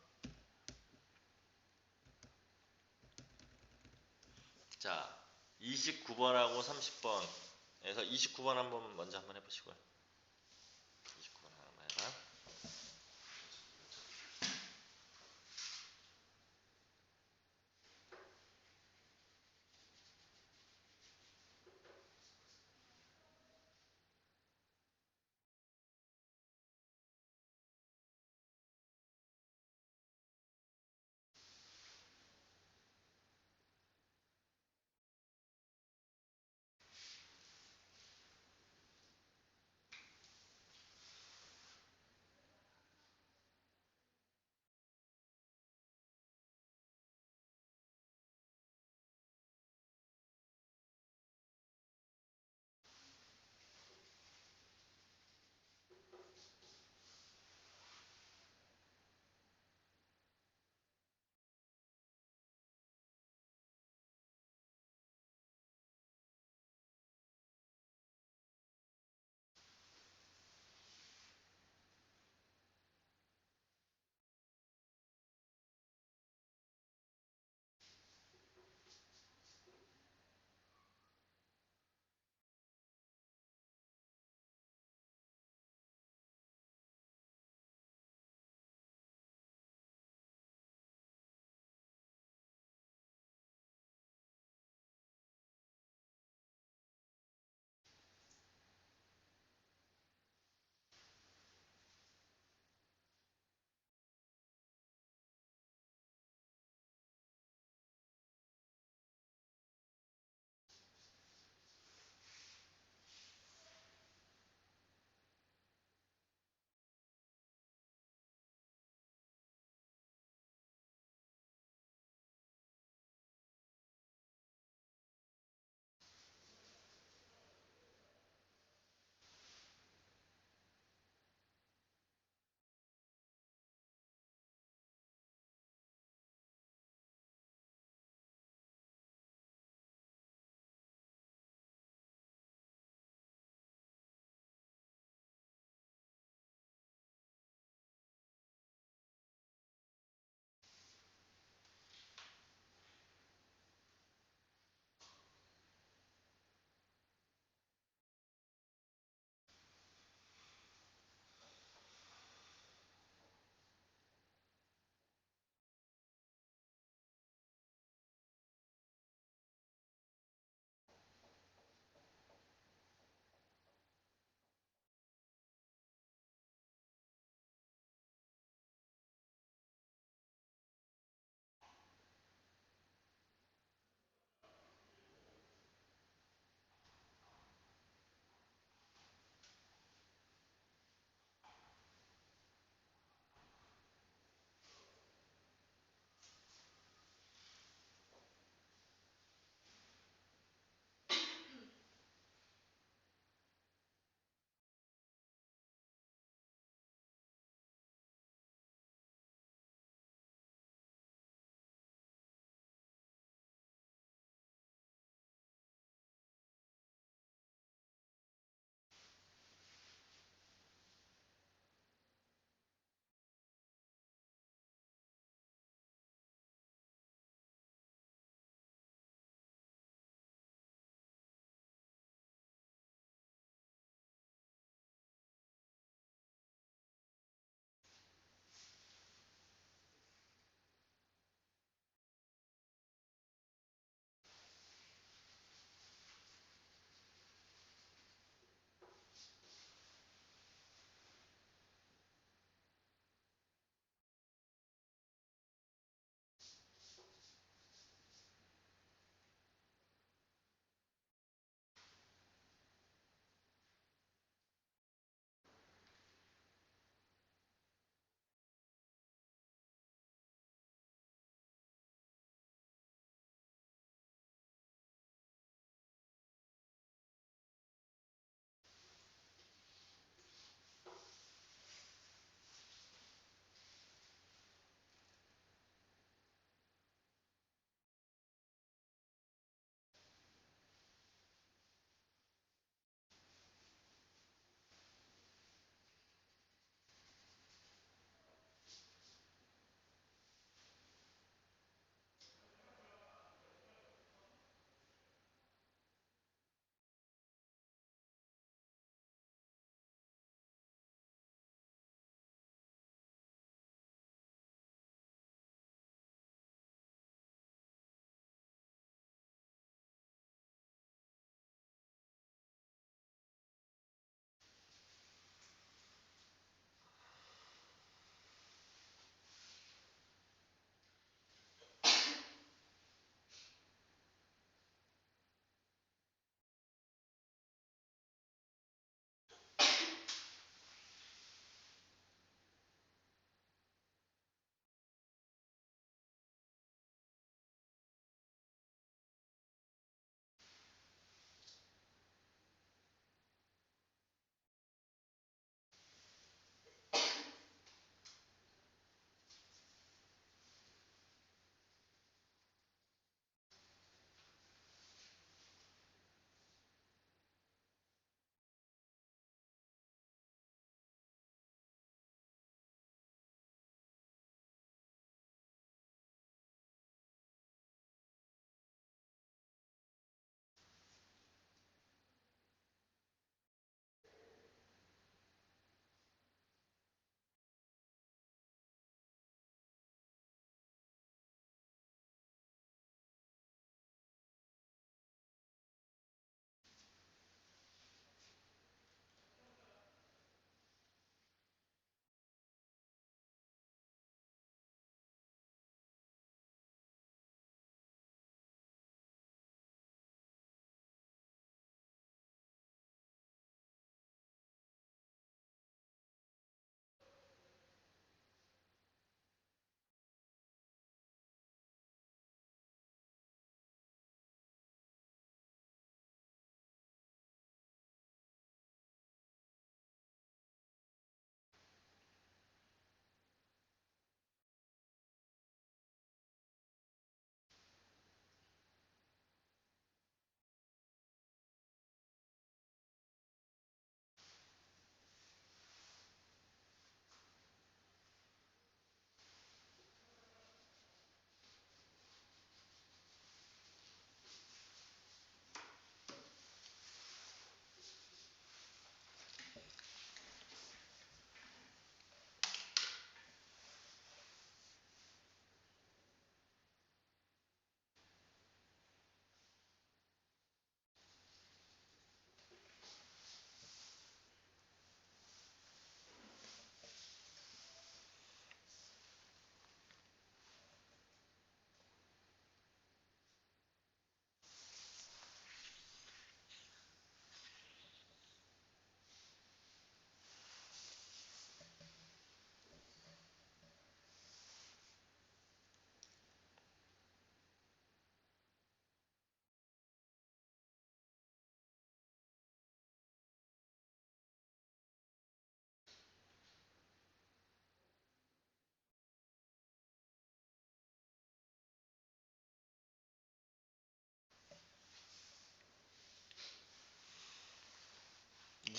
S1: 자, 29번하고 30번에서 29번 한번 먼저 한번 해보시고요. 29번 한번 해봐.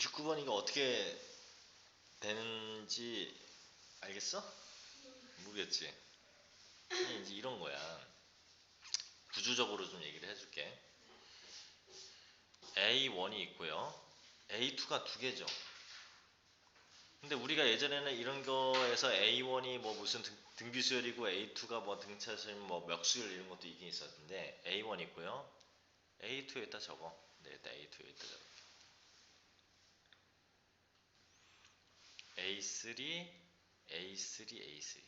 S1: 99번 이거 어떻게 되는지 알겠어? 모르겠지? 이제 이런 거야. 구조적으로 좀 얘기를 해줄게. A1이 있고요. A2가 두 개죠. 근데 우리가 예전에는 이런 거에서 A1이 뭐 무슨 등비수열이고 A2가 뭐 등차수열 뭐 멱수열 이런 것도 있긴 있었는데 A1 있고요. A2 여기다 적어. 네, 일단 A2 여기다 적어. A3, A3, A3,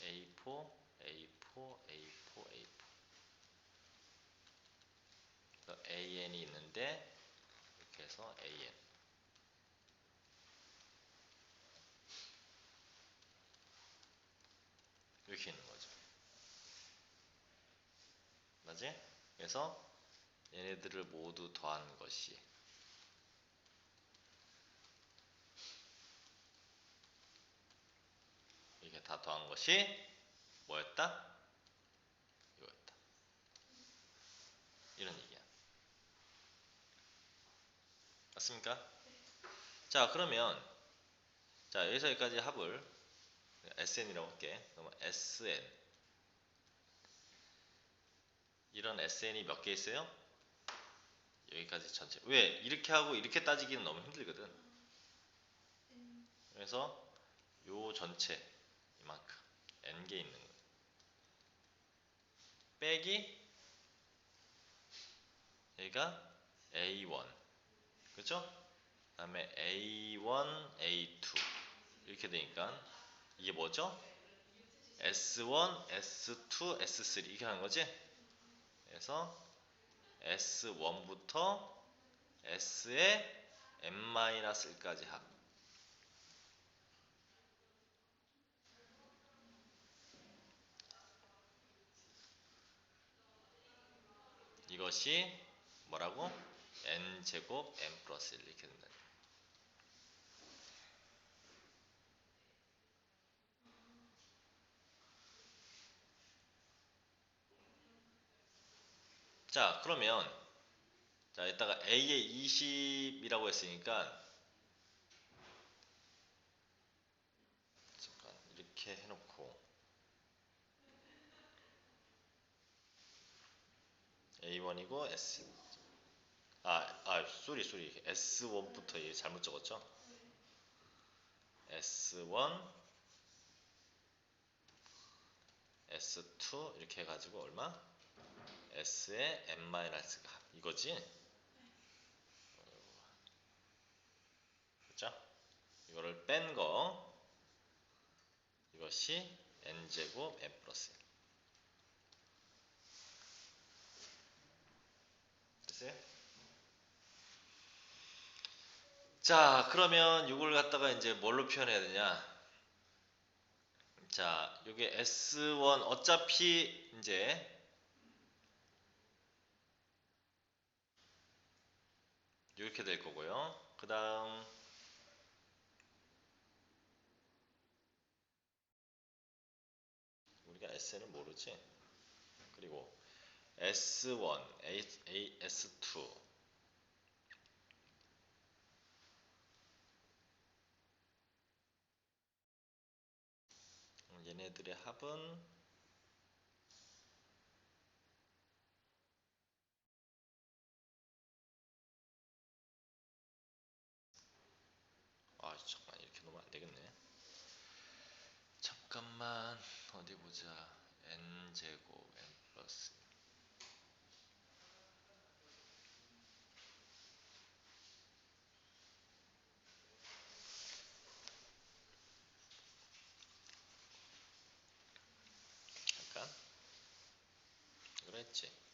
S1: A4, A4, A4, A4. AN이 있는데 이렇게 해서 AN 이렇게 있는 거죠. 맞지? 그래서 얘네들을 모두 더한 것이 이게 다 더한 것이 뭐였다? 이거였다. 이런 얘기야. 맞습니까? 자, 그러면 자, 여기서 여기까지 합을 SN이라고 할게. 그러면 SN 이런 SN이 몇 개 있어요? 여기까지 전체. 왜? 이렇게 하고 이렇게 따지기는 너무 힘들거든. 그래서 요 전체 이만큼 N개 있는 거. 빼기 얘가 A1 그렇죠? 그 다음에 A1, A2 이렇게 되니까 이게 뭐죠? S1, S2, S3 이렇게 하는 거지? 그래서 S1부터 S의 n-1까지 합. 이것이 뭐라고? n제곱 n 플러스 1 이렇게 된다. 자, 그러면 자, 이따가 A에 20이라고 했으니까 잠깐 이렇게 해놓고 A1이고 쏘리 S1부터 얘 잘못 적었죠? S1, S2 이렇게 해가지고 얼마? S의 n-가 이거지? 그죠? 이거를 뺀 거 이것이 n제곱 n 플러스 1 됐어요? 자, 그러면 이걸 갖다가 이제 뭘로 표현해야 되냐? 자, 요게 S1 어차피 이제 이렇게 될 거고요. 그 다음 우리가 SN을 모르지? 그리고 S1, S2 얘네들의 합은 잠깐 이렇게 놓으면 안 되겠네. 잠깐만 어디 보자. n제곱 n 플러스 잠깐 그랬지.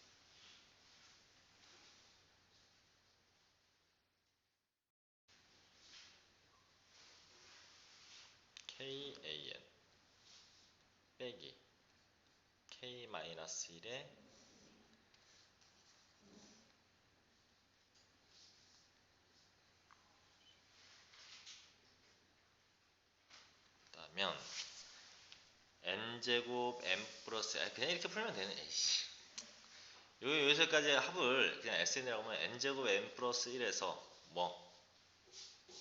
S1: KAN 빼기 K-1에 그다면 n제곱 n 플러스 그냥 이렇게 풀면 되네. 여기서까지 합을 그냥 SN이라고 하면 n제곱 n 플러스 1에서 뭐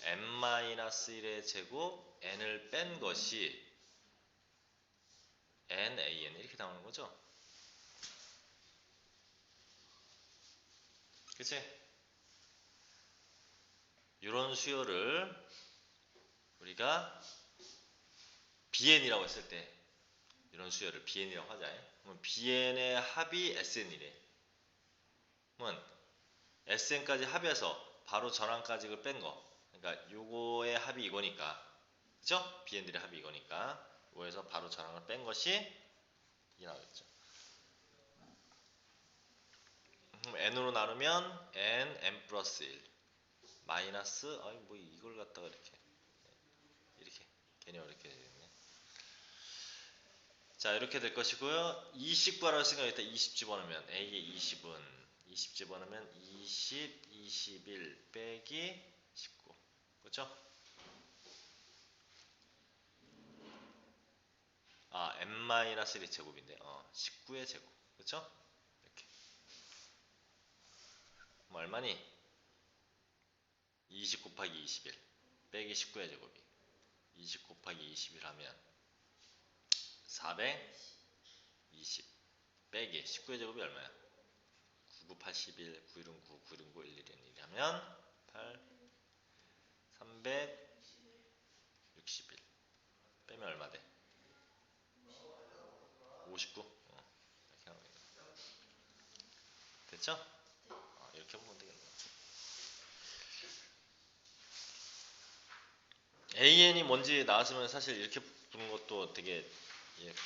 S1: n-1의 제곱 n을 뺀 것이 n, a, n 이렇게 나오는 거죠. 그치? 이런 수열을 우리가 bn이라고 했을 때 이런 수열을 bn이라고 하자. 그러면 bn의 합이 sn이래. 그러면 sn까지 합해서 바로 전항까지 를 뺀 거. 그러니까 요거의 합이 이거니까. 그죠? bn들의 합이 이거니까. 요거에서 바로 전항을 뺀 것이 이게 나오겠죠. 그럼 n으로 나누면 n 플러스 1 마이너스 아니 뭐 이걸 갖다가 이렇게 괜히 어렵게 되겠네. 자 이렇게 될 것이고요. 20과라고 생각했다. 20 집어넣으면 A의 20 집어넣으면 20, 21 빼기 19 그렇죠? 아 n-1의 제곱인데 19의 제곱 그렇죠? 이렇게 그럼 얼마니? 20 곱하기 21 빼기 19의 제곱이 20 곱하기 21 하면 420 빼기 19의 제곱이 얼마야? 9, 9, 81, 9, 1은 9, 9, 1은 9, 1, 1은 1 하면 8, 361 빼면 얼마 돼? 59? 이렇게 하면 되겠네. 됐죠? 이렇게 보면 되겠네. AN이 뭔지 나왔으면 사실 이렇게 푸는 것도 되게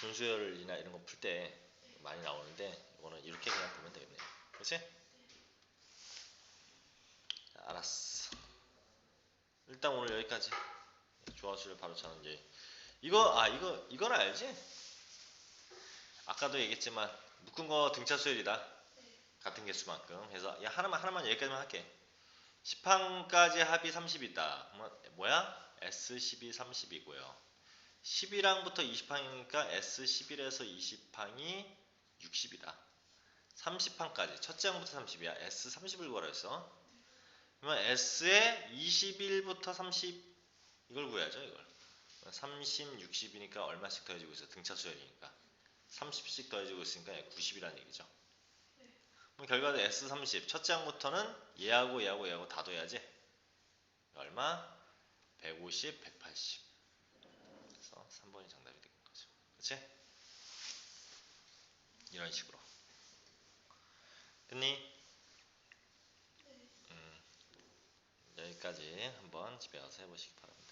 S1: 분수열이나 이런 거 풀 때 많이 나오는데 이거는 이렇게 그냥 보면 되겠네요. 그렇지? 알았어. 일단 오늘 여기까지. 조화수를 바로 찾는 게 이건 알지? 아까도 얘기했지만 묶은 거 등차 수열이다. 같은 개수만큼. 그래서 하나만 여기까지만 할게. 10항까지 합이 30이다. 뭐야? S12 30이고요. 11항부터 20항이니까 S11에서 20항이 60이다. 30항까지 첫째 항부터 30이야. S30을 구하라 했어. 그러면 S에 21부터 30 이걸 구해야죠. 이걸 30, 60이니까 얼마씩 더해지고 있어. 등차 수열이니까 30씩 더해지고 있으니까 90이라는 얘기죠. 그럼 결과도 S30 첫째 항부터는 얘하고 다 더해야지. 얼마? 150, 180 그래서 3번이 정답이 되는 거죠. 그치? 이런 식으로 됐니? 여기까지 한번 집에 가서 해보시기 바랍니다.